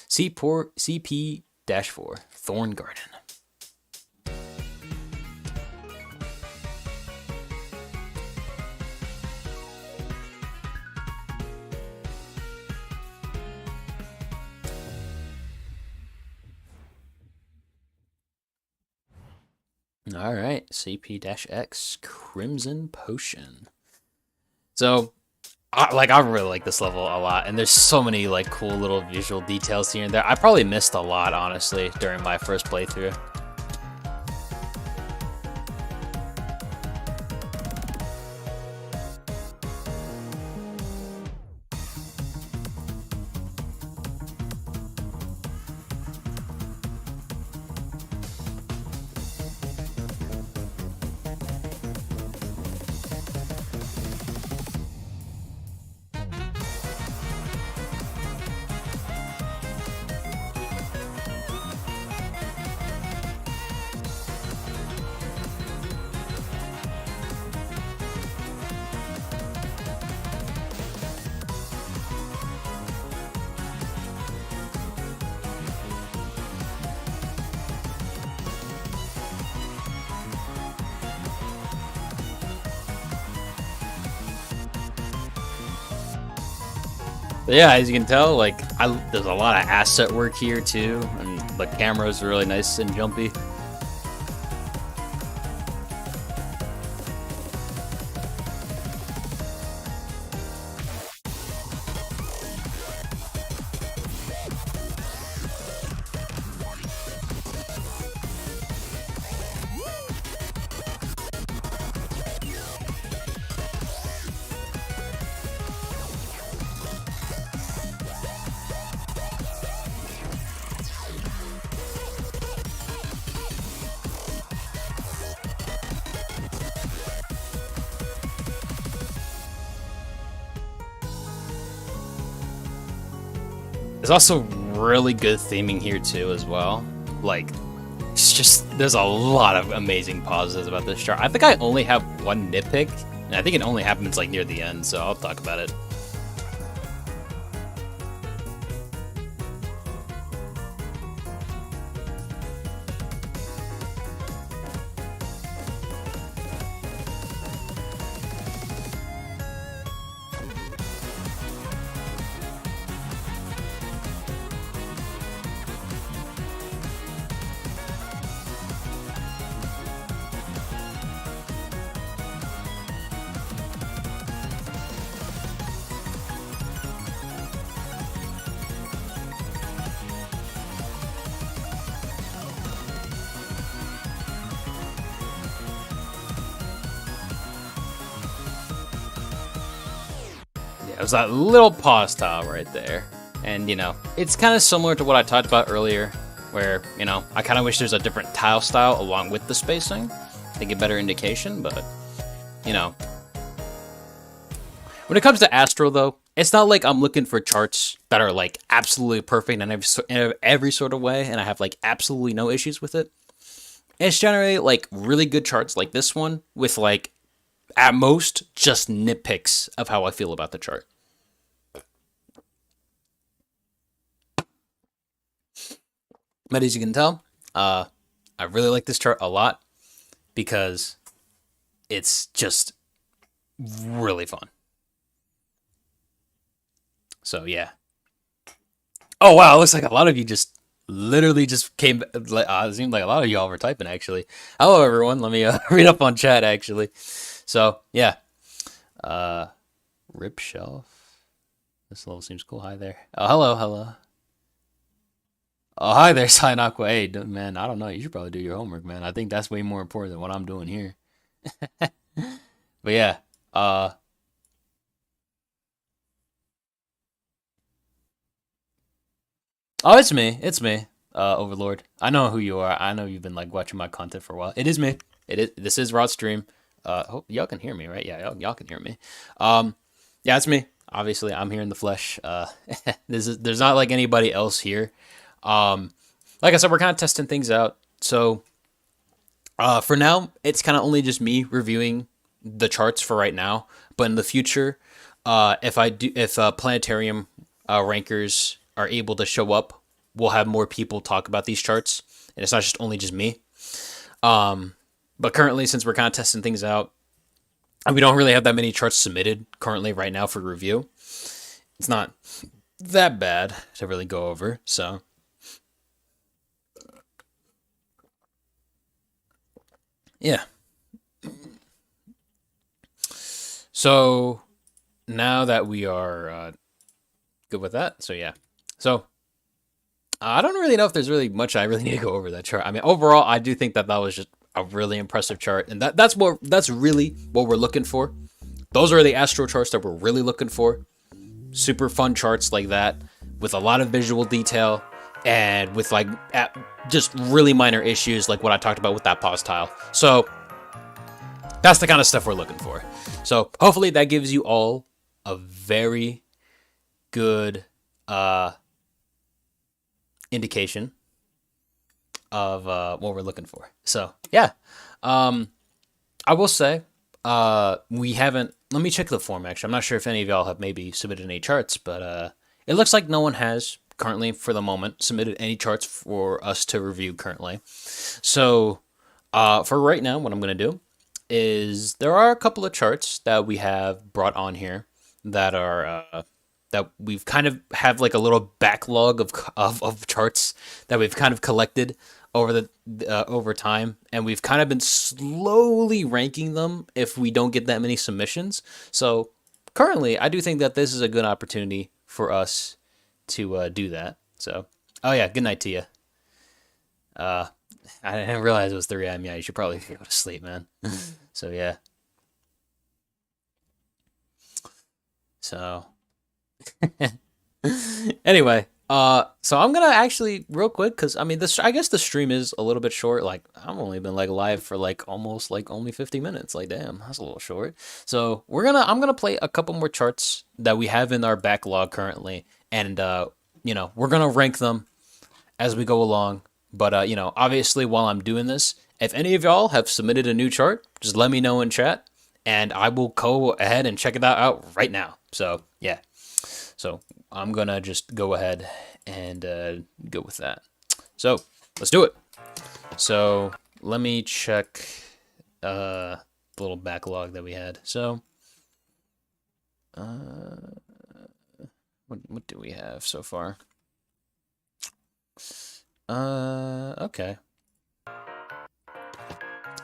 CP-4 Thorn Garden. All right, CP-X Crimson Potion. So, I really like this level a lot, and there's so many like cool little visual details here and there. I probably missed a lot, honestly, during my first playthrough. But yeah, as you can tell, like there's a lot of asset work here too, and the camera's really nice and jumpy. There's also really good theming here too as well. Like, it's just, there's a lot of amazing positives about this chart. I think I only have one nitpick, and I think it only happens like near the end, so I'll talk about it. It was that little pause tile right there. And, you know, it's kind of similar to what I talked about earlier, where, you know, I kind of wish there's a different tile style along with the spacing to get better indication, but, you know. When it comes to Astro, though, it's not like I'm looking for charts that are, like, absolutely perfect in every sort of way, and I have, like, absolutely no issues with it. It's generally, like, really good charts like this one with, like, at most, just nitpicks of how I feel about the chart. But as you can tell, I really like this chart a lot because it's just really fun. So, yeah. Oh, wow, it looks like a lot of you just literally just came. It seemed like a lot of y'all were typing, actually. Hello, everyone. Let me read up on chat, actually. So, yeah. Rip shelf. This level seems cool. Hi there. Oh, hello, hello. Oh, hi there, Sign Aqua. Hey, man, I don't know. You should probably do your homework, man. I think that's way more important than what I'm doing here. But yeah, oh, it's me. It's me, Overlord. I know who you are. I know you've been like watching my content for a while. It is me. It is. This is Rod Stream. Hope y'all can hear me, right? Yeah, y'all can hear me. Yeah, it's me. Obviously, I'm here in the flesh. There's not like anybody else here. Like I said, we're kind of testing things out. So, for now, it's kind of only just me reviewing the charts for right now. But in the future, if planetarium rankers are able to show up, we'll have more people talk about these charts, and it's not just only just me. But currently, since we're kind of testing things out, and we don't really have that many charts submitted currently right now for review, it's not that bad to really go over. So, yeah. So now that we are good with that, so yeah. So I don't really know if there's really much I really need to go over that chart. I mean, overall, I do think that was just a really impressive chart, and that's really what we're looking for. Those are the Astro charts that we're really looking for. Super fun charts like that with a lot of visual detail and with like just really minor issues like what I talked about with that pause tile. So that's the kind of stuff we're looking for. So hopefully that gives you all a very good indication of what we're looking for. So yeah, I will say we haven't. Let me check the form. Actually, I'm not sure if any of y'all have maybe submitted any charts, but it looks like no one has currently for the moment submitted any charts for us to review currently. So for right now, what I'm gonna do is there are a couple of charts that we have brought on here that are that we've kind of have like a little backlog of charts that we've kind of collected over time, and we've kind of been slowly ranking them if we don't get that many submissions. So currently, I do think that this is a good opportunity for us to do that. So, oh yeah, good night to you. I didn't realize it was 3 a.m. Yeah, you should probably go to sleep, man. So yeah. So anyway, so I'm gonna actually real quick, because I mean this, I guess the stream is a little bit short. Like I've only been like live for like almost like only 50 minutes. Like damn, that's a little short. So I'm gonna play a couple more charts that we have in our backlog currently, and we're gonna rank them as we go along. But obviously, while I'm doing this, if any of y'all have submitted a new chart, just let me know in chat, and I will go ahead and check it out right now. So yeah, so I'm gonna just go ahead and go with that. So let's do it. So let me check the little backlog that we had. So what do we have so far? Okay.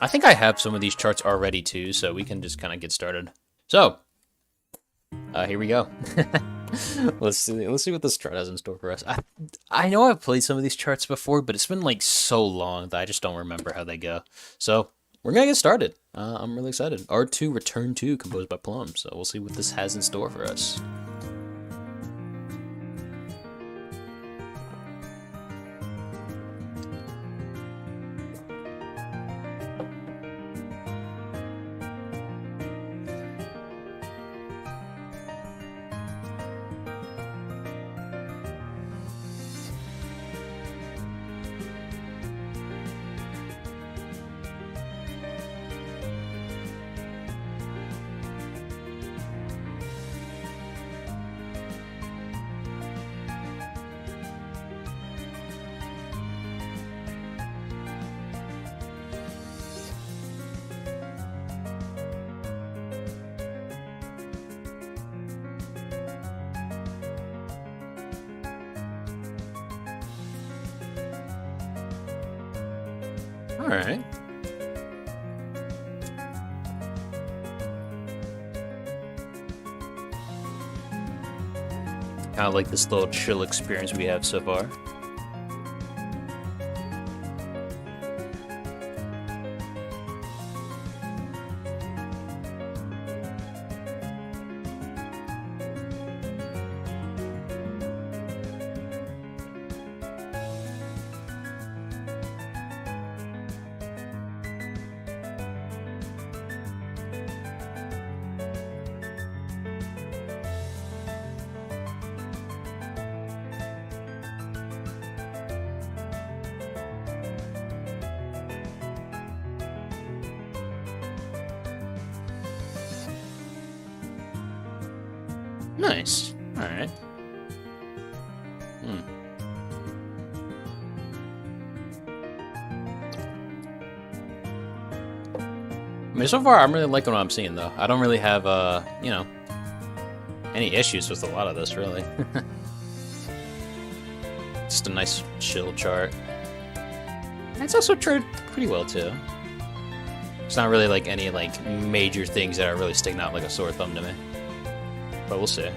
I think I have some of these charts already too, so we can just kind of get started. So, here we go. Let's see what this chart has in store for us. I know I've played some of these charts before, but it's been like so long that I just don't remember how they go. So we're gonna get started. I'm really excited. R2 Return 2 composed by Plum. So we'll see what this has in store for us. All right. Kind of like this little chill experience we have so far. Nice. All right. I mean, so far, I'm really liking what I'm seeing, though. I don't really have, any issues with a lot of this, really. Just a nice, chill chart. It's also charted pretty well, too. It's not really, like, any, like, major things that are really sticking out like a sore thumb to me. But we'll see.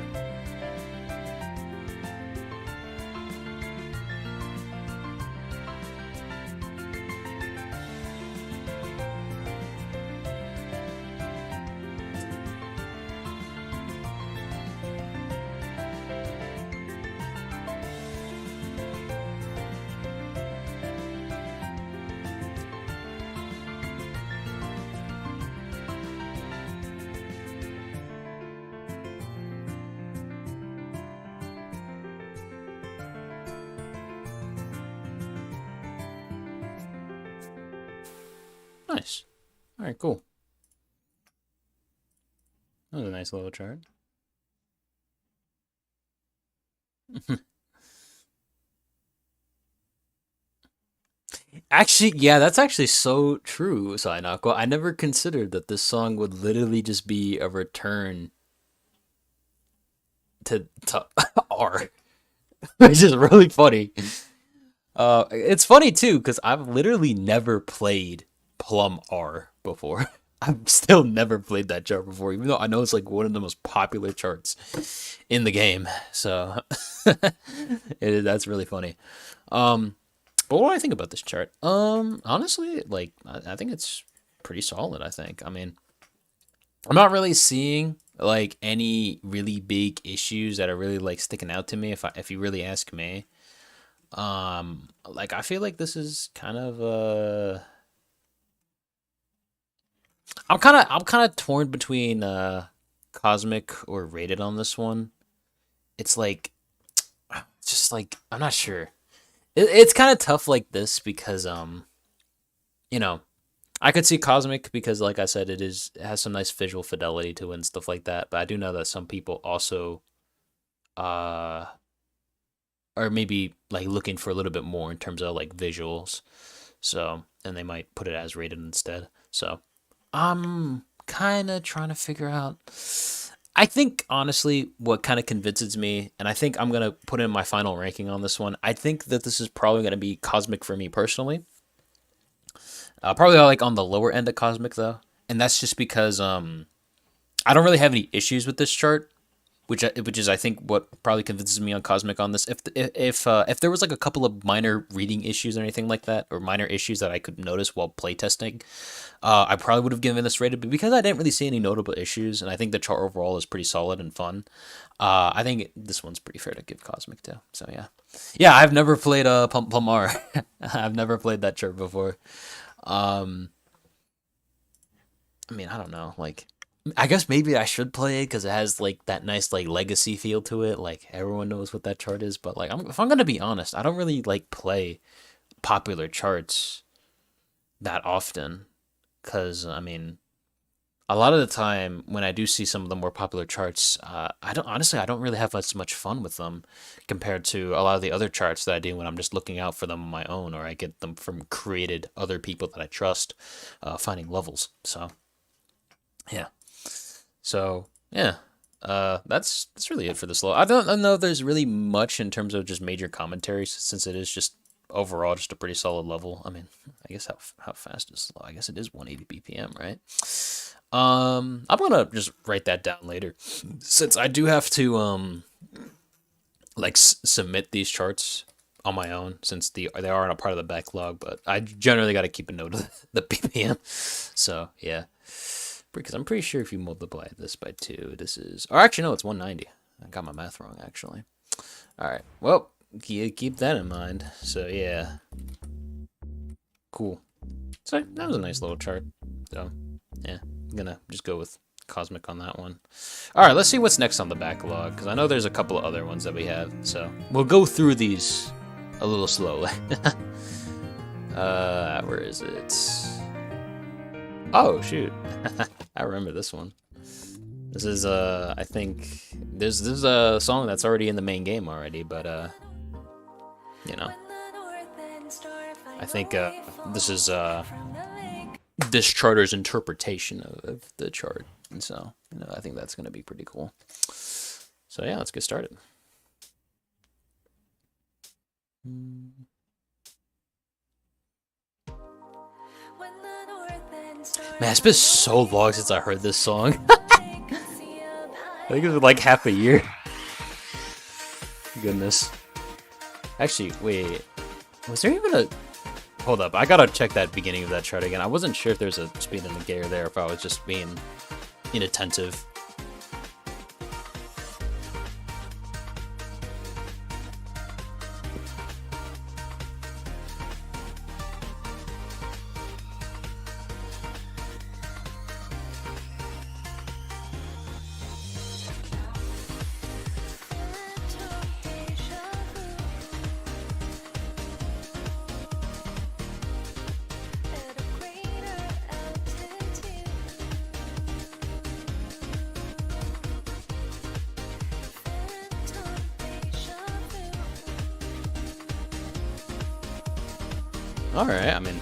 Nice. All right, cool. That was a nice little chart. Actually, yeah, that's actually so true, Sainako. I never considered that this song would literally just be a return to R, which is really funny. It's funny too because I've literally never played Plum R before. I've still never played that chart before, even though I know it's like one of the most popular charts in the game. So that's really funny. But what do I think about this chart? Honestly, like I think it's pretty solid. I think. I mean, I'm not really seeing like any really big issues that are really like sticking out to me. If you really ask me, like I feel like this is kind of I'm kind of torn between cosmic or rated on this one. It's like just like I'm not sure. It's kind of tough like this because you know, I could see Cosmic because like I said, it has some nice visual fidelity to it and stuff like that. But I do know that some people also uh are maybe like looking for a little bit more in terms of like visuals. So and they might put it as rated instead. So I'm kind of trying to figure out. I think honestly, what kind of convinces me, and I think I'm gonna put in my final ranking on this one. I think that this is probably gonna be Cosmic for me personally. Probably like on the lower end of Cosmic though, and that's just because I don't really have any issues with this chart, which is I think what probably convinces me on Cosmic on this. If there was like a couple of minor reading issues or anything like that, or minor issues that I could notice while playtesting, I probably would have given this rated. But because I didn't really see any notable issues, and I think the chart overall is pretty solid and fun, I think this one's pretty fair to give Cosmic to. So yeah, I've never played Palmar. I've never played that chart before. I mean, I don't know, like. I guess maybe I should play it because it has like that nice like legacy feel to it. Like everyone knows what that chart is, but like if I'm gonna be honest, I don't really like play popular charts that often because I mean, a lot of the time when I do see some of the more popular charts, I don't really have as much fun with them compared to a lot of the other charts that I do when I'm just looking out for them on my own or I get them from created other people that I trust, finding levels. So yeah. So yeah, that's really it for this level. I don't know if there's really much in terms of just major commentaries since it is just overall just a pretty solid level. I mean, I guess how fast is slow? I guess it is 180 BPM, right? I'm gonna just write that down later since I do have to like submit these charts on my own since they are a part of the backlog, but I generally got to keep a note of the BPM. So yeah. Because I'm pretty sure if you multiply this by 2, this is... Or actually, no, it's 190. I got my math wrong, actually. Alright, well, keep that in mind. So, yeah. Cool. So, that was a nice little chart. So, yeah, I'm gonna just go with Cosmic on that one. Alright, let's see what's next on the backlog, because I know there's a couple of other ones that we have. So, we'll go through these a little slowly. Where is it? Oh, shoot. I remember this one. This is, I think, this is a song that's already in the main game already, but, you know. I think, this is, this charter's interpretation of the chart. And so, you know, I think that's going to be pretty cool. So, yeah, let's get started. Man, it's been so long since I heard this song. I think it was like half a year. Goodness. Actually, wait. Was there even a... Hold up, I gotta check that beginning of that chart again. I wasn't sure if there's a speed indicator there, if I was just being inattentive. Alright, I mean,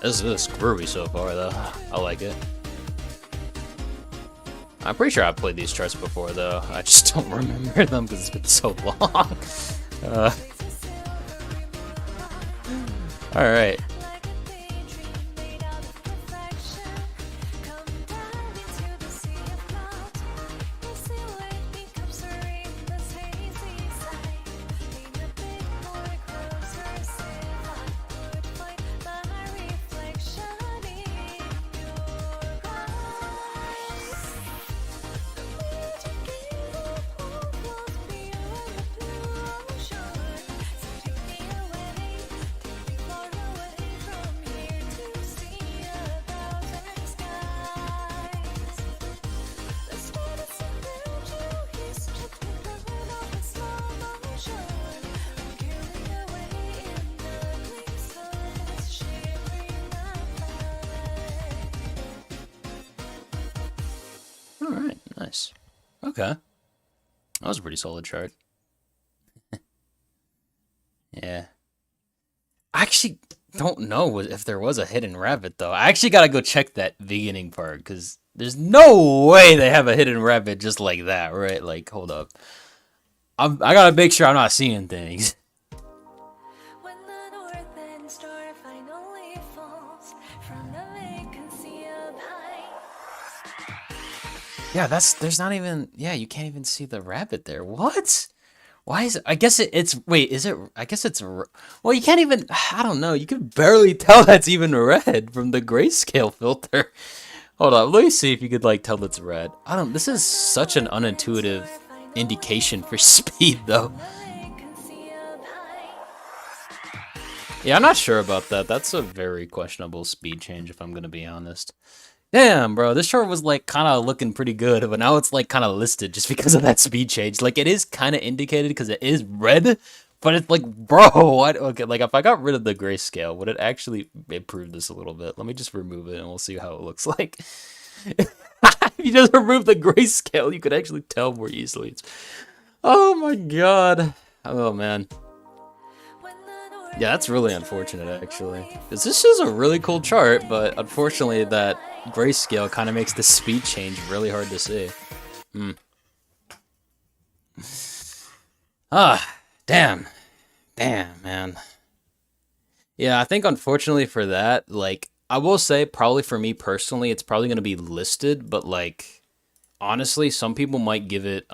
this is groovy so far, though. I like it. I'm pretty sure I've played these charts before, though. I just don't remember them because it's been so long. Alright. Okay. That was a pretty solid chart. Yeah. I actually don't know if there was a hidden rabbit though. I actually gotta go check that beginning part because there's no way they have a hidden rabbit just like that, right? Like, hold up. I gotta make sure I'm not seeing things. When the north end star finally falls from the vacancy of high. Yeah, there's not even, yeah, you can't even see the rabbit there. What? Why is it? I guess it's, wait, is it, I guess it's, well, you can't even, I don't know, you can barely tell that's even red from the grayscale filter. Hold on, let me see if you could, like, tell it's red. I don't, this is such an unintuitive indication for speed, though. Yeah, I'm not sure about that. That's a very questionable speed change, if I'm gonna be honest. Damn, bro, this chart was like kind of looking pretty good, but now it's like kind of listed just because of that speed change. Like it is kind of indicated because it is red, but it's like, bro, what? Okay, like if I got rid of the grayscale, would it actually improve this a little bit? Let me just remove it and we'll see how it looks like. If you just remove the grayscale, you could actually tell more easily. Oh my god. Oh man. Yeah, that's really unfortunate, actually. Because this is a really cool chart, but unfortunately that grayscale kind of makes the speed change really hard to see. Hmm. Ah, damn. Damn, man. Yeah, I think unfortunately for that, like, I will say probably for me personally, it's probably going to be listed, but like, honestly, some people might give it,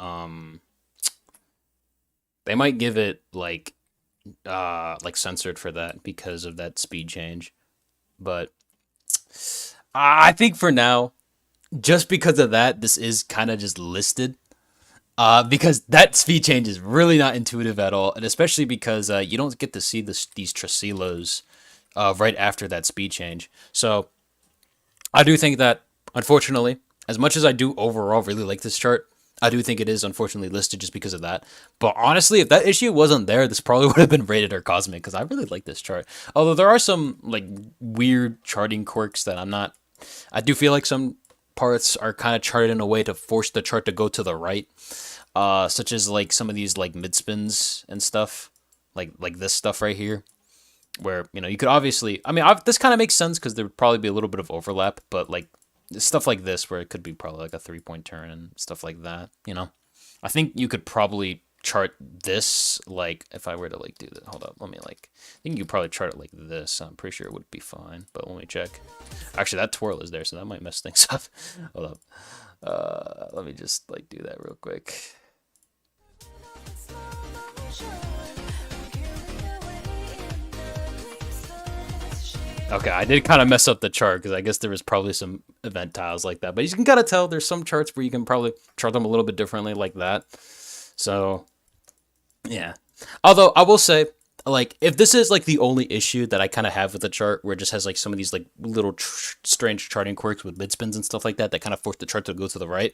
they might give it like censored for that because of that speed change. But I think for now, just because of that, this is kind of just listed. Because that speed change is really not intuitive at all, and especially because you don't get to see these Trasilos right after that speed change. So I do think that, unfortunately, as much as I do overall really like this chart, I do think it is unfortunately listed just because of that. But honestly, if that issue wasn't there, this probably would have been rated or cosmic because I really like this chart. Although there are some like weird charting quirks that I'm not. I do feel like some parts are kind of charted in a way to force the chart to go to the right, such as like some of these like mid spins and stuff, like this stuff right here where you could obviously, I mean, this kind of makes sense because there would probably be a little bit of overlap, but like stuff like this where it could be probably like a 3 point turn and stuff like that. I think you could probably chart this like if I were to like do that. Hold up, let me like, I think you could probably chart it like this. I'm pretty sure it would be fine, but let me check. Actually, that twirl is there, so that might mess things up. Hold up, let me just like do that real quick. Okay, I did kind of mess up the chart because I guess there was probably some event tiles like that. But you can kind of tell there's some charts where you can probably chart them a little bit differently like that. So, yeah. Although, I will say, like, if this is, like, the only issue that I kind of have with the chart, where it just has, like, some of these, like, little strange charting quirks with mid spins and stuff like that kind of force the chart to go to the right,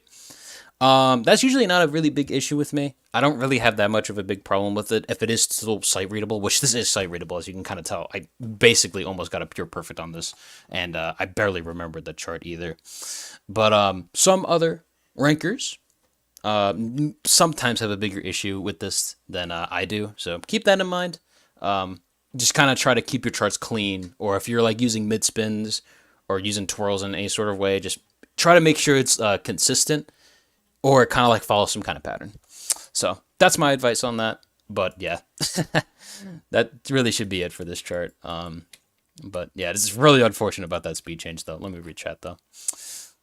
that's usually not a really big issue with me. I don't really have that much of a big problem with it. If it is still sight readable, which this is sight readable, as you can kind of tell, I basically almost got a pure perfect on this, and I barely remembered the chart either. But some other rankers sometimes have a bigger issue with this than I do, so keep that in mind. Just kind of try to keep your charts clean, or if you're like using mid spins or using twirls in any sort of way, just try to make sure it's consistent or it kind of like follows some kind of pattern. So that's my advice on that. But yeah, that really should be it for this chart. But yeah, this is really unfortunate about that speed change though. Let me read chat though.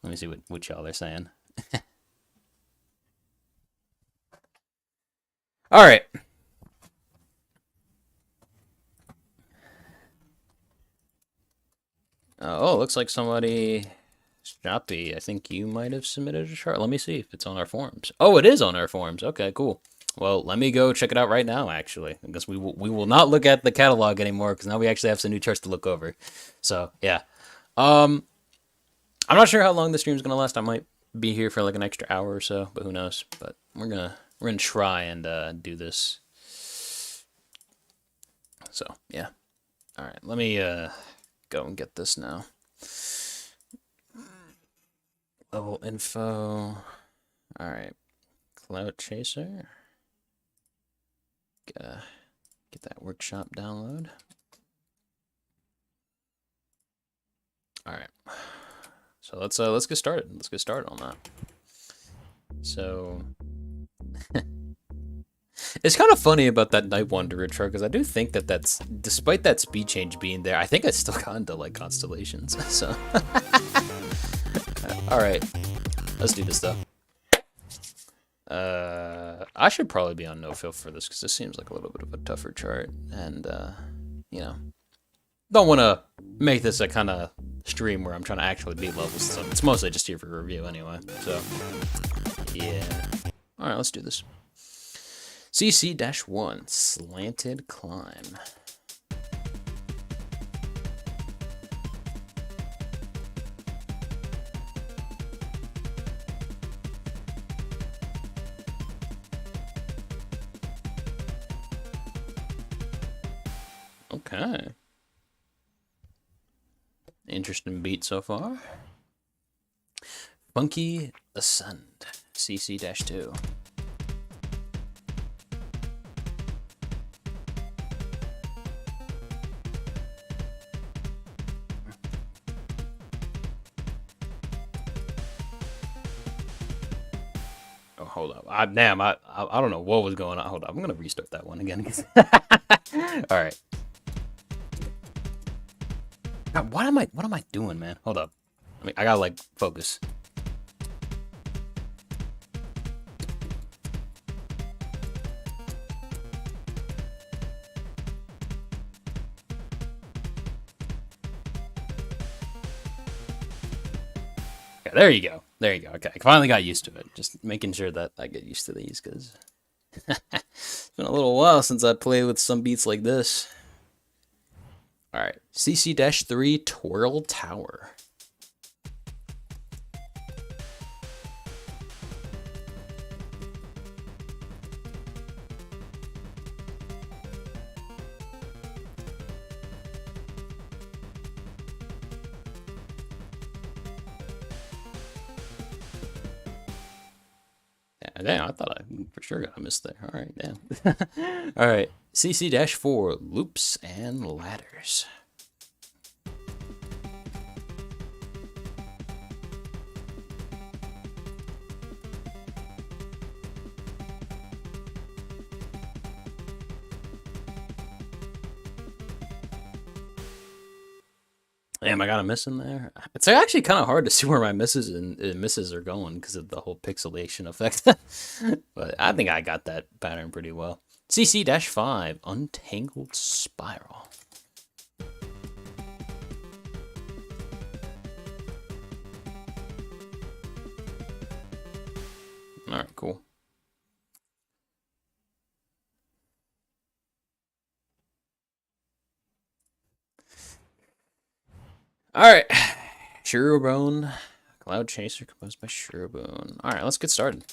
Let me see what y'all are saying. All right. Oh, looks like somebody, Shoppy, I think you might have submitted a chart. Let me see if it's on our forums. Oh, it is on our forums. Okay, cool. Well, let me go check it out right now, actually. I guess we will not look at the catalog anymore because now we actually have some new charts to look over. So, yeah. I'm not sure how long the stream's gonna last. I might be here for like an extra hour or so, but who knows. But we're gonna try and do this. So, yeah. All right, let me go and get this now. Level info. All right. Cloud Chaser. Get that workshop download. All right. So let's get started. Let's get started on that. So it's kind of funny about that Night Wanderer chart because I do think that that's, despite that speed change being there, I think I still got into like constellations. So all right, let's do this though. I should probably be on no fill for this because this seems like a little bit of a tougher chart, and you know, don't want to make this a kind of stream where I'm trying to actually beat levels. So it's mostly just here for review anyway. So yeah, all right, let's do this. CC-1 Slanted Climb. Okay. Interesting beat so far. Funky Ascend, CC-2. Oh, hold up. I don't know what was going on. Hold up. I'm going to restart that one again. All right. God, what am I doing, man? Hold up. I gotta like focus. Okay, there you go. There you go. Okay, I finally got used to it. Just making sure that I get used to these because it's been a little while since I played with some beats like this. All right, CC-3 Twirl Tower. Yeah, damn, I thought I for sure got a miss there. All right, damn. All right, CC-4 Loops and Ladders. Damn, I got a miss in there. It's actually kind of hard to see where my misses and misses are going because of the whole pixelation effect. But I think I got that pattern pretty well. CC-5 Untangled Spiral. All right, cool. All right, Shurobone, Cloud Chaser composed by Shurobone. All right, let's get started.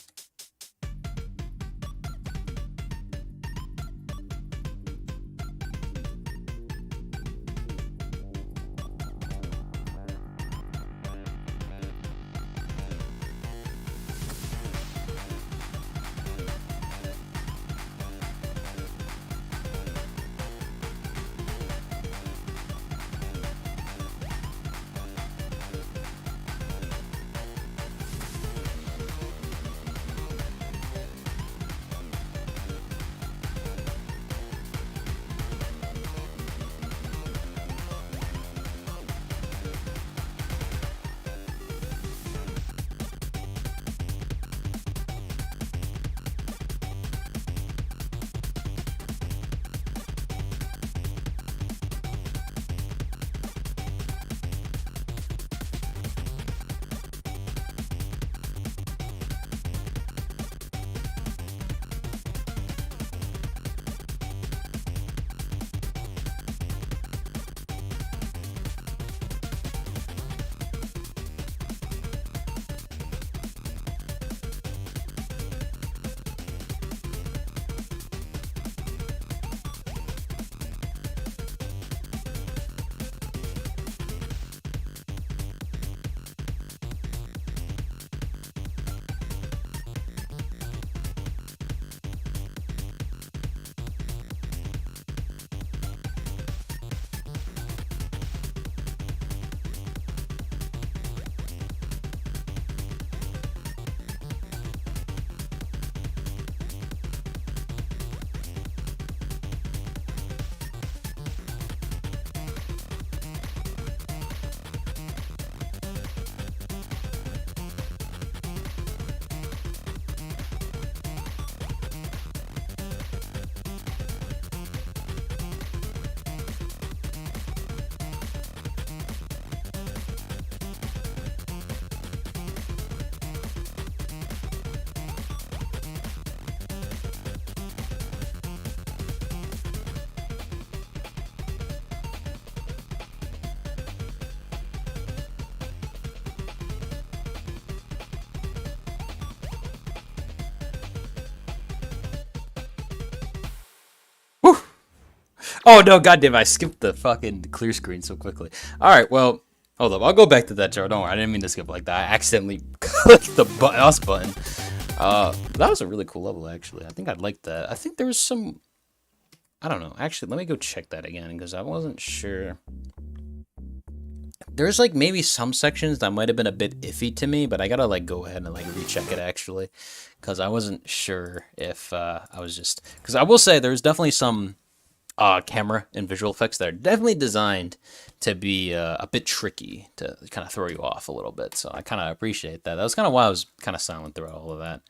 Oh no, goddamn! I skipped the fucking clear screen so quickly. All right, well, hold up. I'll go back to that chart. Don't worry, I didn't mean to skip like that. I accidentally clicked the mouse button. That was a really cool level, actually. I think I'd like that. I think there was some. I don't know. Actually, let me go check that again because I wasn't sure. There's like maybe some sections that might have been a bit iffy to me, but I gotta like go ahead and like recheck it actually, because I wasn't sure if I was just because I will say there's definitely some camera and visual effects that are definitely designed to be a bit tricky to kind of throw you off a little bit. So I kind of appreciate that. That was kind of why I was kind of silent throughout all of that.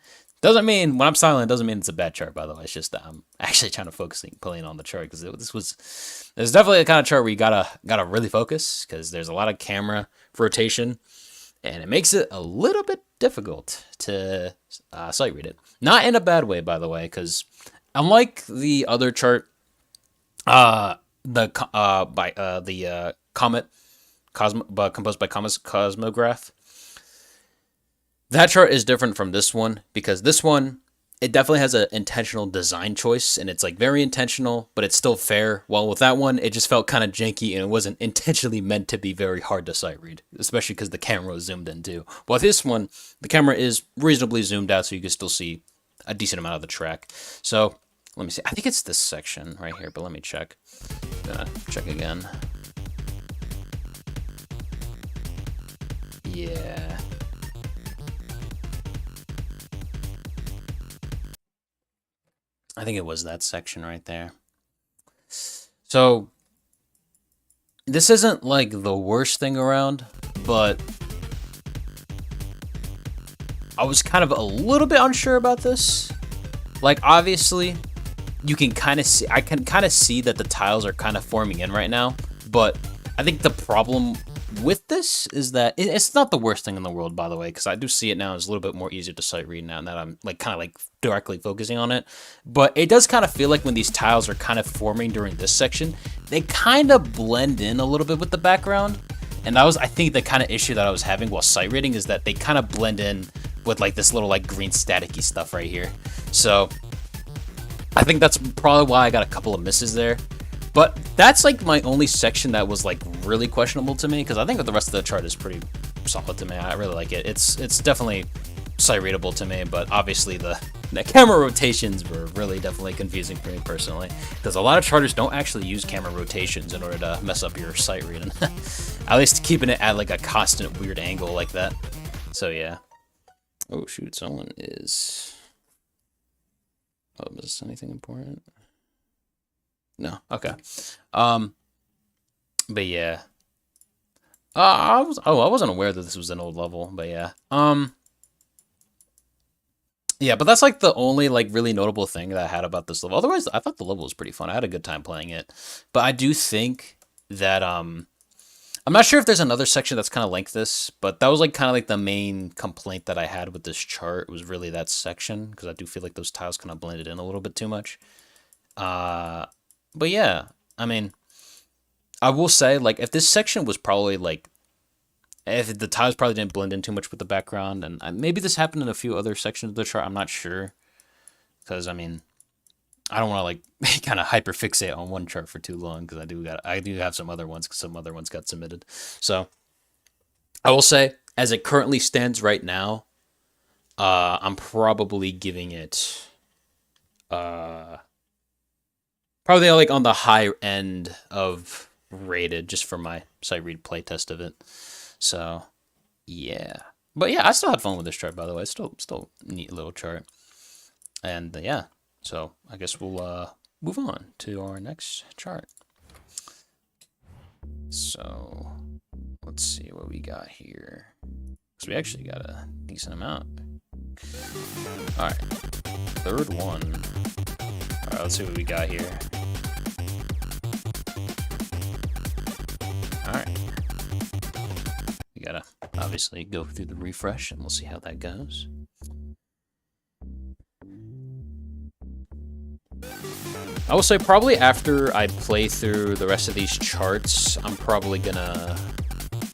Doesn't mean when I'm silent, it doesn't mean it's a bad chart, by the way. It's just that I'm actually trying to pulling on the chart because there's definitely the kind of chart where you gotta really focus because there's a lot of camera rotation and it makes it a little bit difficult to sight read it. Not in a bad way, by the way, because unlike the other chart, composed by Cosmograph. That chart is different from this one because this one, it definitely has an intentional design choice and it's like very intentional, but it's still fair. While with that one, it just felt kind of janky and it wasn't intentionally meant to be very hard to sight read, especially because the camera was zoomed in too. While this one, the camera is reasonably zoomed out so you can still see a decent amount of the track. So let me see. I think it's this section right here, but let me check. I'm gonna check again. Yeah. I think it was that section right there. So this isn't like the worst thing around, but I was kind of a little bit unsure about this. Like obviously you can kind of see, I can kind of see that the tiles are kind of forming in right now, but I think the problem with this is that it's not the worst thing in the world, by the way, because I do see it now as a little bit more easier to sight read now that I'm like kind of like directly focusing on it. But it does kind of feel like when these tiles are kind of forming during this section, they kind of blend in a little bit with the background. And that was, I think, the kind of issue that I was having while sight reading is that they kind of blend in with like this little like green staticky stuff right here. So I think that's probably why I got a couple of misses there. But that's like my only section that was like really questionable to me because I think that the rest of the chart is pretty solid to me. I really like it. It's definitely sight readable to me, but obviously the camera rotations were really definitely confusing for me personally because a lot of charters don't actually use camera rotations in order to mess up your sight reading. At least keeping it at like a constant weird angle like that. So yeah. Oh shoot, someone is. Oh, is this anything important? No. Okay. But yeah. I wasn't aware that this was an old level, but yeah. Yeah, but that's like the only like really notable thing that I had about this level. Otherwise, I thought the level was pretty fun. I had a good time playing it. But I do think that I'm not sure if there's another section that's kind of like this, but that was like kind of like the main complaint that I had with this chart was really that section because I do feel like those tiles kind of blended in a little bit too much. But yeah, I mean, I will say, like, if this section was probably, like, if the tiles probably didn't blend in too much with the background, and maybe this happened in a few other sections of the chart, I'm not sure. Because, I mean, I don't want to, like, kind of hyperfixate on one chart for too long, because I do have some other ones, because some other ones got submitted. So, I will say, as it currently stands right now, I'm probably giving it, probably like on the high end of rated just for my sight read playtest of it. So yeah, but yeah, I still had fun with this chart, by the way. It's still neat little chart. And yeah, so I guess we'll move on to our next chart. So let's see what we got here. So we actually got a decent amount. All right, third one. All right, let's see what we got here. All right. We gotta obviously go through the refresh and we'll see how that goes. I will say probably after I play through the rest of these charts, I'm probably gonna...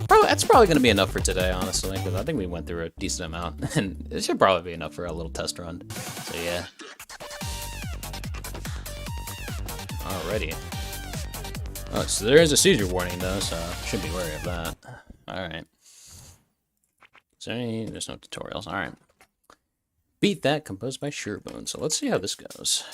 that's probably gonna be enough for today, honestly, because I think we went through a decent amount, and it should probably be enough for a little test run. So yeah. Alrighty. Oh, so there is a seizure warning though, so should be wary of that. Alright. There's no tutorials. Alright. Beat That, composed by Surebone. So let's see how this goes.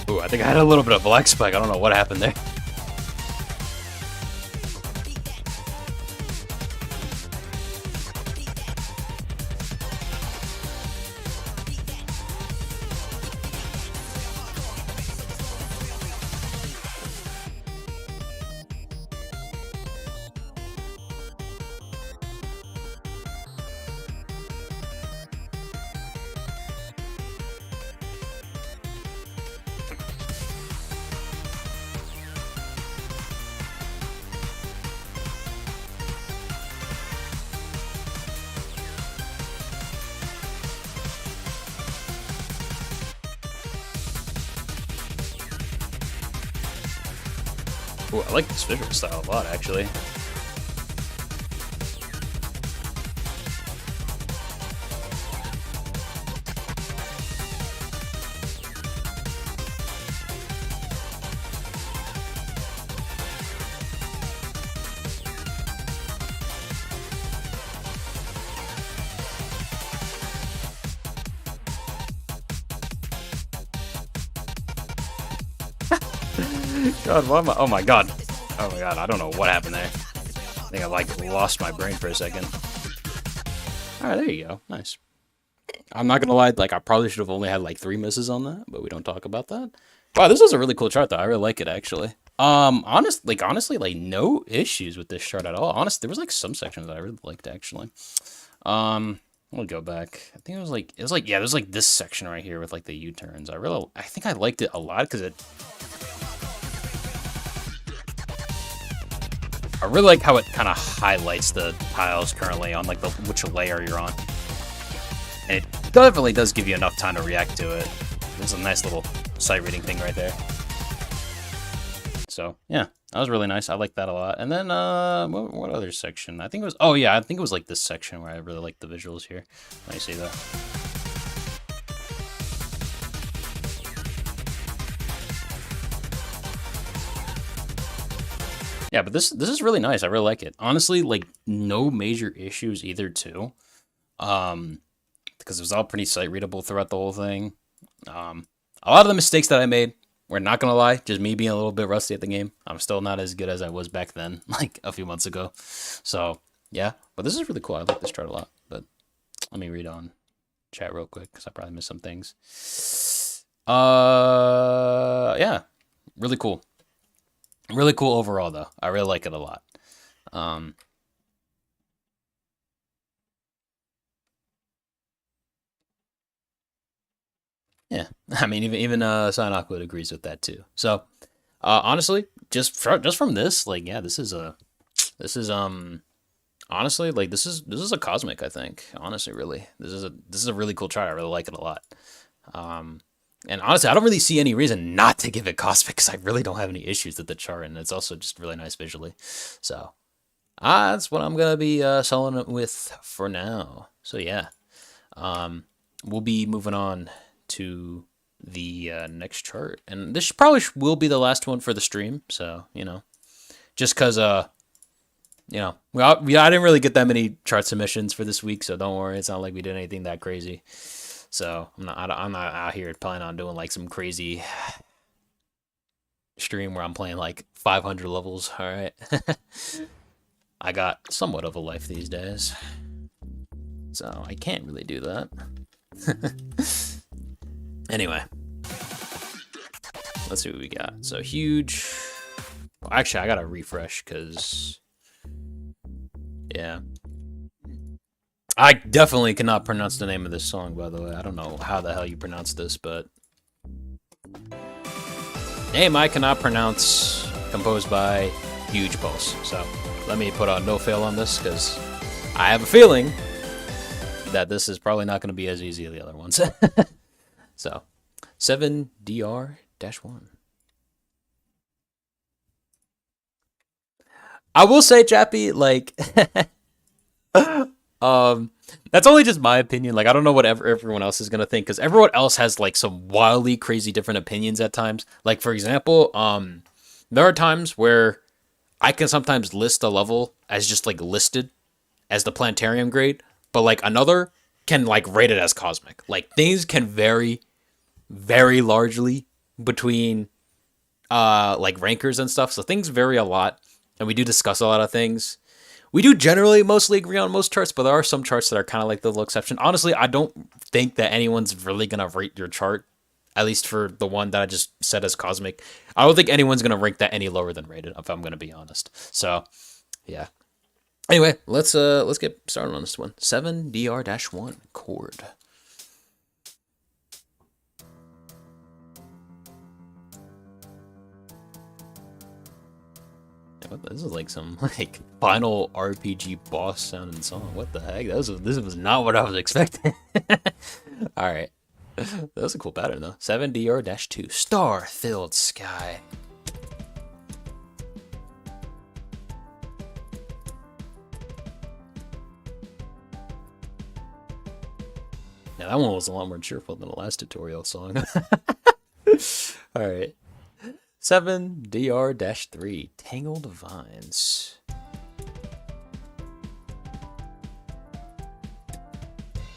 Ooh, I think I had a little bit of black spike. I don't know what happened there. Ooh, I like this visual style a lot, actually. God, why am I? Oh my god. Oh my god, I don't know what happened there. I think I like lost my brain for a second. Alright, there you go. Nice. I'm not gonna lie, like I probably should have only had like 3 misses on that, but we don't talk about that. Wow, this is a really cool chart though. I really like it actually. Honestly, like no issues with this chart at all. Honestly, there was like some sections that I really liked actually. We'll go back. I think it was like yeah, there's like this section right here with like the U-turns. I think I liked it a lot because I really like how it kind of highlights the tiles currently on like which layer you're on. And it definitely does give you enough time to react to it. There's a nice little sight reading thing right there. So yeah, that was really nice. I like that a lot. And then what other section? I think it was I think it was like this section where I really like the visuals here. Let me see that. Yeah, but this is really nice. I really like it. Honestly, like no major issues either too. Because it was all pretty sight readable throughout the whole thing. A lot of the mistakes that I made, we're not gonna lie, just me being a little bit rusty at the game. I'm still not as good as I was back then, like a few months ago. So yeah, but this is really cool. I like this chart a lot. But let me read on chat real quick because I probably missed some things. Yeah, really cool. Really cool overall, though. I really like it a lot. Yeah, I mean, even Sinakwood agrees with that too. So, honestly, just from this, like, yeah, this is honestly like this is a cosmic. I think honestly, really, this is a really cool chart. I really like it a lot. And honestly, I don't really see any reason not to give it cosmic because I really don't have any issues with the chart, and it's also just really nice visually. So, that's what I'm gonna be selling it with for now. So yeah, we'll be moving on to the next chart, and this probably will be the last one for the stream. So just because I didn't really get that many chart submissions for this week, so don't worry, it's not like we did anything that crazy. So I'm not out here planning on doing like some crazy stream where I'm playing like 500 levels. All right, I got somewhat of a life these days, so I can't really do that. Anyway, let's see what we got. So huge. Well, actually, I gotta refresh because yeah. I definitely cannot pronounce the name of this song, by the way. I don't know how the hell you pronounce this, but Name I cannot pronounce, composed by Huge Pulse. So let me put on no fail on this because I have a feeling that this is probably not going to be as easy as the other ones. So 7DR-1. I will say, Chappie, like, that's only just my opinion. Like, I don't know what everyone else is gonna think because everyone else has like some wildly crazy different opinions at times. Like, for example, there are times where I can sometimes list a level as just like listed as the planetarium grade, but like another can like rate it as cosmic. Like things can vary very largely between like rankers and stuff. So things vary a lot, and we do discuss a lot of things. We do generally mostly agree on most charts, but there are some charts that are kind of like the little exception. Honestly, I don't think that anyone's really gonna rate your chart, at least for the one that I just said as cosmic. I don't think anyone's gonna rank that any lower than rated, if I'm gonna be honest. So, yeah. Anyway, let's get started on this one. 7DR-1 chord. This is like some like final RPG boss sounding song. What the heck? This was not what I was expecting. All right, that was a cool pattern though. 7DR-2 Star-Filled Sky. Yeah, that one was a lot more cheerful than the last tutorial song. All right. 7DR-3 Tangled Vines.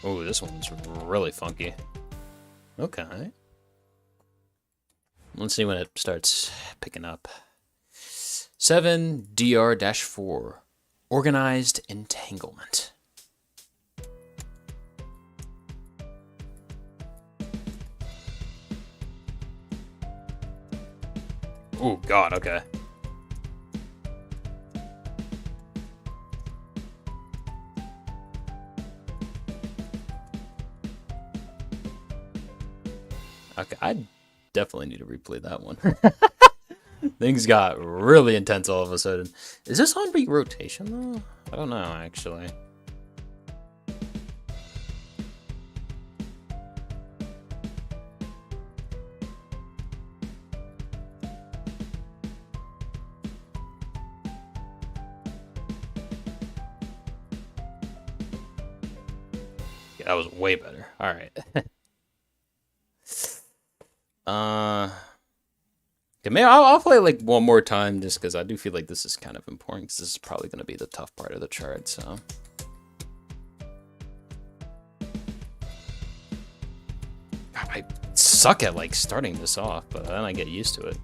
Oh, this one's really funky. Okay. Let's see when it starts picking up. 7DR-4 Organized Entanglement. Oh, God, okay. Okay, I definitely need to replay that one. Things got really intense all of a sudden. Is this on beat rotation, though? I don't know, actually. Yeah, that was way better. All right. Okay, maybe I'll play it like one more time just because I do feel like this is kind of important because this is probably going to be the tough part of the chart. So. God, I suck at like starting this off, but then I get used to it.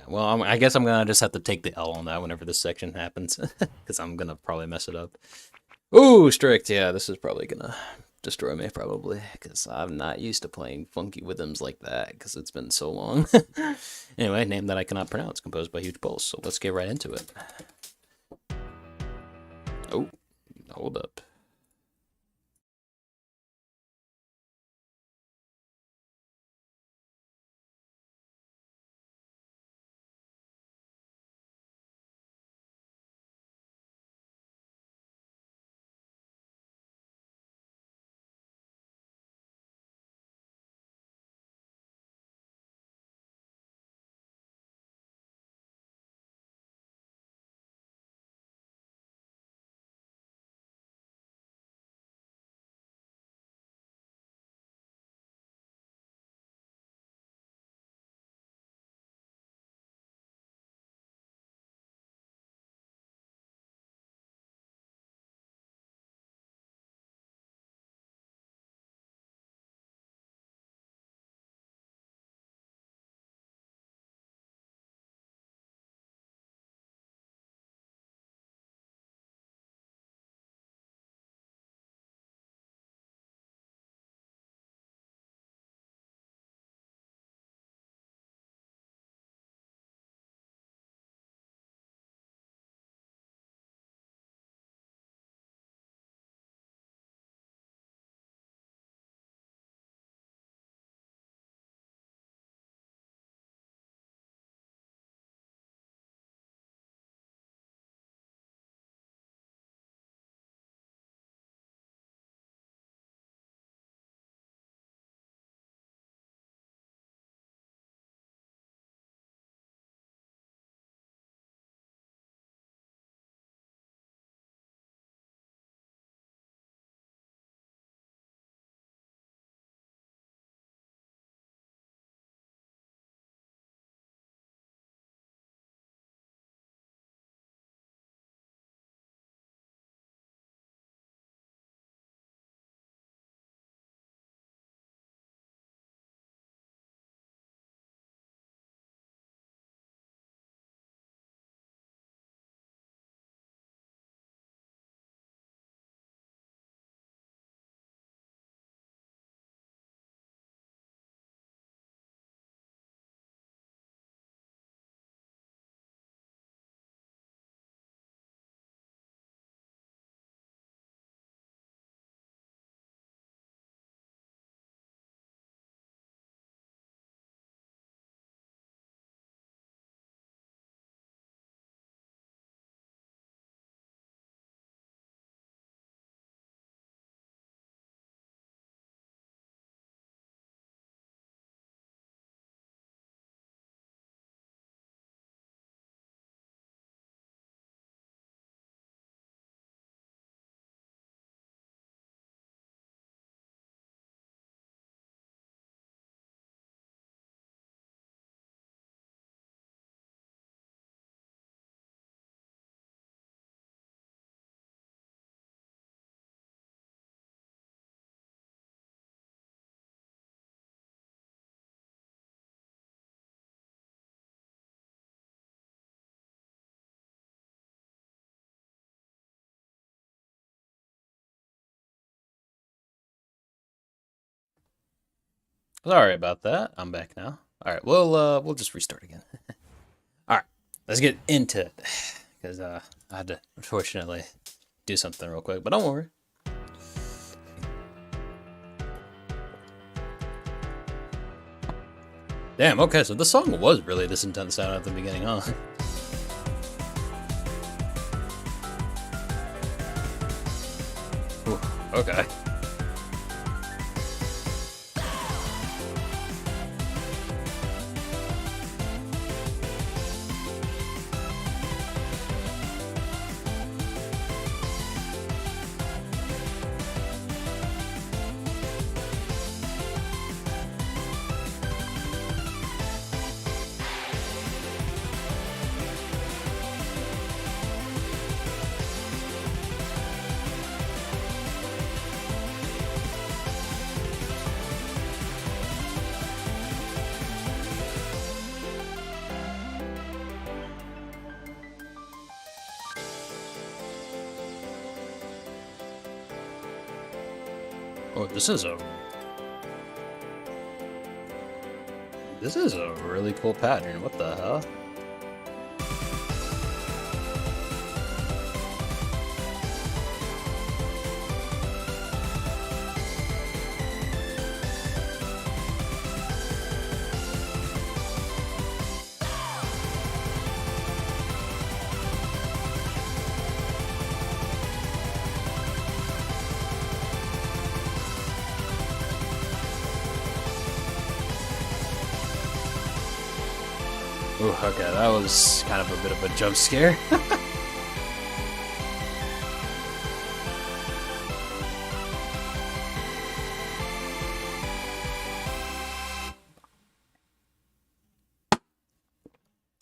Well, I guess I'm gonna just have to take the L on that whenever this section happens, because I'm gonna probably mess it up. Ooh, strict. Yeah, this is probably gonna destroy me, probably, because I'm not used to playing funky rhythms like that, because it's been so long. Anyway, name that I cannot pronounce, composed by Huge Pulse. So let's get right into it. Oh, hold up. Sorry about that. I'm back now. All right, we'll just restart again. All right, let's get into it because I had to unfortunately do something real quick, but don't worry. Damn. Okay, so the song was really this intense sound at the beginning, huh? Ooh, okay. Oh, this is a really cool pattern. What the hell? Ooh, okay, that was kind of a bit of a jump scare.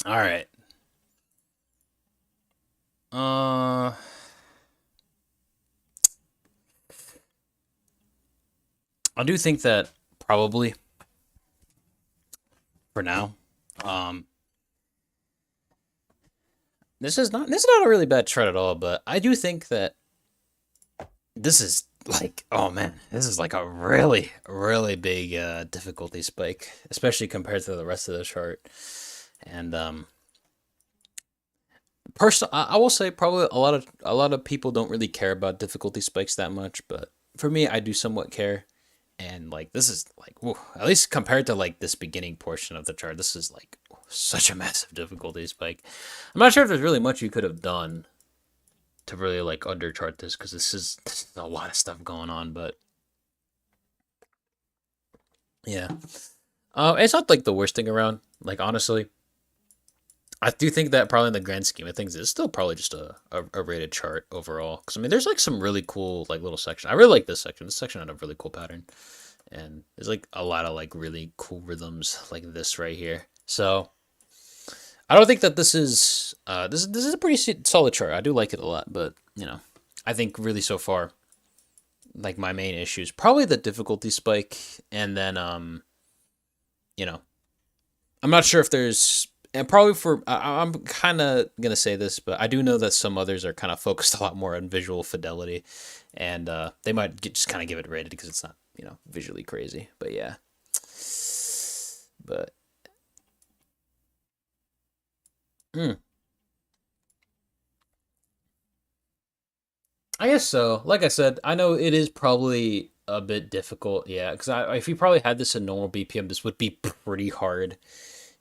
All right. Uh, I do think that probably for now, um, this is not a really bad chart at all, but I do think that this is like, oh man, this is like a really really big difficulty spike, especially compared to the rest of the chart. And I will say probably a lot of people don't really care about difficulty spikes that much, but for me, I do somewhat care. And like this is like, whew, at least compared to like this beginning portion of the chart, this is like such a massive difficulty spike. I'm not sure if there's really much you could have done to really like underchart this because this is a lot of stuff going on. But yeah, it's not like the worst thing around. Like honestly, I do think that probably in the grand scheme of things, it's still probably just a rated chart overall. Because I mean, there's like some really cool like little section. I really like this section. This section had a really cool pattern, and there's like a lot of like really cool rhythms like this right here. So I don't think that this is a pretty solid chart. I do like it a lot, but I think really so far, like my main issue is probably the difficulty spike, and then you know, I'm not sure if there's, and probably I'm kind of gonna say this, but I do know that some others are kind of focused a lot more on visual fidelity, and they might just kind of give it rated because it's not visually crazy. But yeah, but mm, I guess so. Like I said, I know it is probably a bit difficult. Yeah, because if you probably had this in normal BPM, this would be pretty hard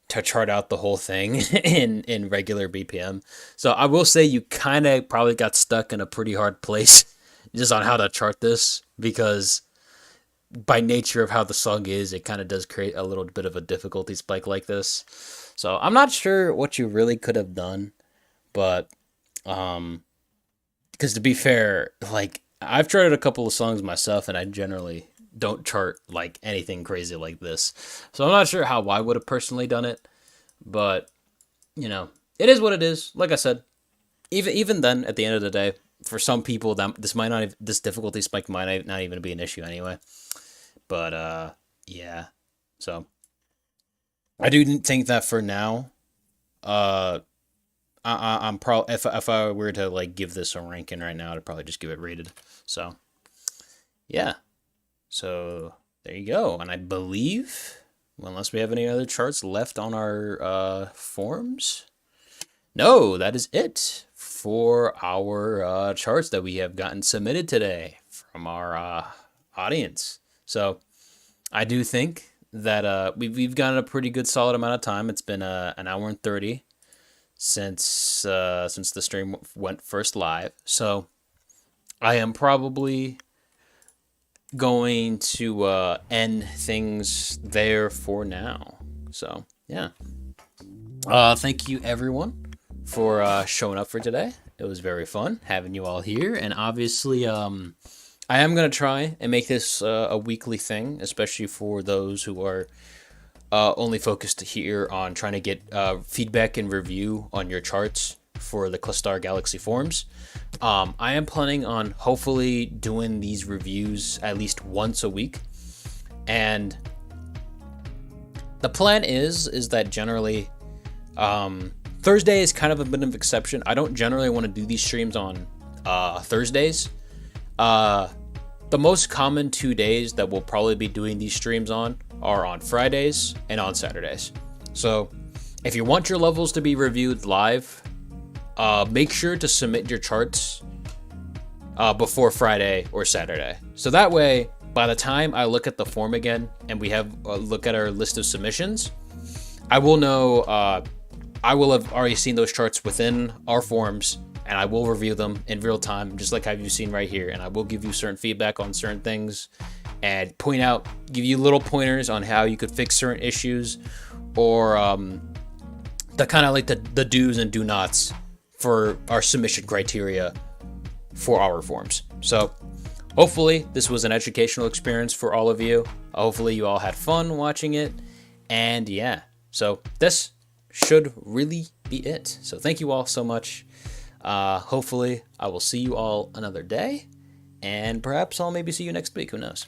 to chart out the whole thing in regular BPM. So I will say you kind of probably got stuck in a pretty hard place just on how to chart this because by nature of how the song is, it kind of does create a little bit of a difficulty spike like this. So I'm not sure what you really could have done, but um because to be fair, like I've charted a couple of songs myself and I generally don't chart like anything crazy like this. So I'm not sure how I would have personally done it, but it is what it is. Like I said, even then, at the end of the day, for some people that this difficulty spike might not even be an issue anyway. But yeah. So I do think that for now, uh, I'm probably if I were to like give this a ranking right now, I'd probably just give it rated. So yeah. So there you go. And I believe, well, unless we have any other charts left on our forms, no, that is it for our charts that we have gotten submitted today from our audience. So I do think that we've gotten a pretty good solid amount of time. It's been an hour and 30 since the stream went first live. So I am probably going to end things there for now. So yeah, thank you everyone for showing up for today. It was very fun having you all here, and obviously I am going to try and make this a weekly thing, especially for those who are only focused here on trying to get feedback and review on your charts for the Clastar Galaxy forms. I am planning on hopefully doing these reviews at least once a week. And the plan is that generally Thursday is kind of a bit of an exception. I don't generally want to do these streams on Thursdays. The most common 2 days that we'll probably be doing these streams on are on Fridays and on Saturdays. So if you want your levels to be reviewed live, make sure to submit your charts before Friday or Saturday. So that way, by the time I look at the form again and we have a look at our list of submissions, I will know, I will have already seen those charts within our forms, and I will review them in real time, just like how you've seen right here. And I will give you certain feedback on certain things and give you little pointers on how you could fix certain issues, or the kind of like the do's and do nots for our submission criteria for our forms. So hopefully this was an educational experience for all of you. Hopefully you all had fun watching it. And yeah, so this should really be it. So thank you all so much. Hopefully I will see you all another day, and perhaps I'll maybe see you next week. Who knows?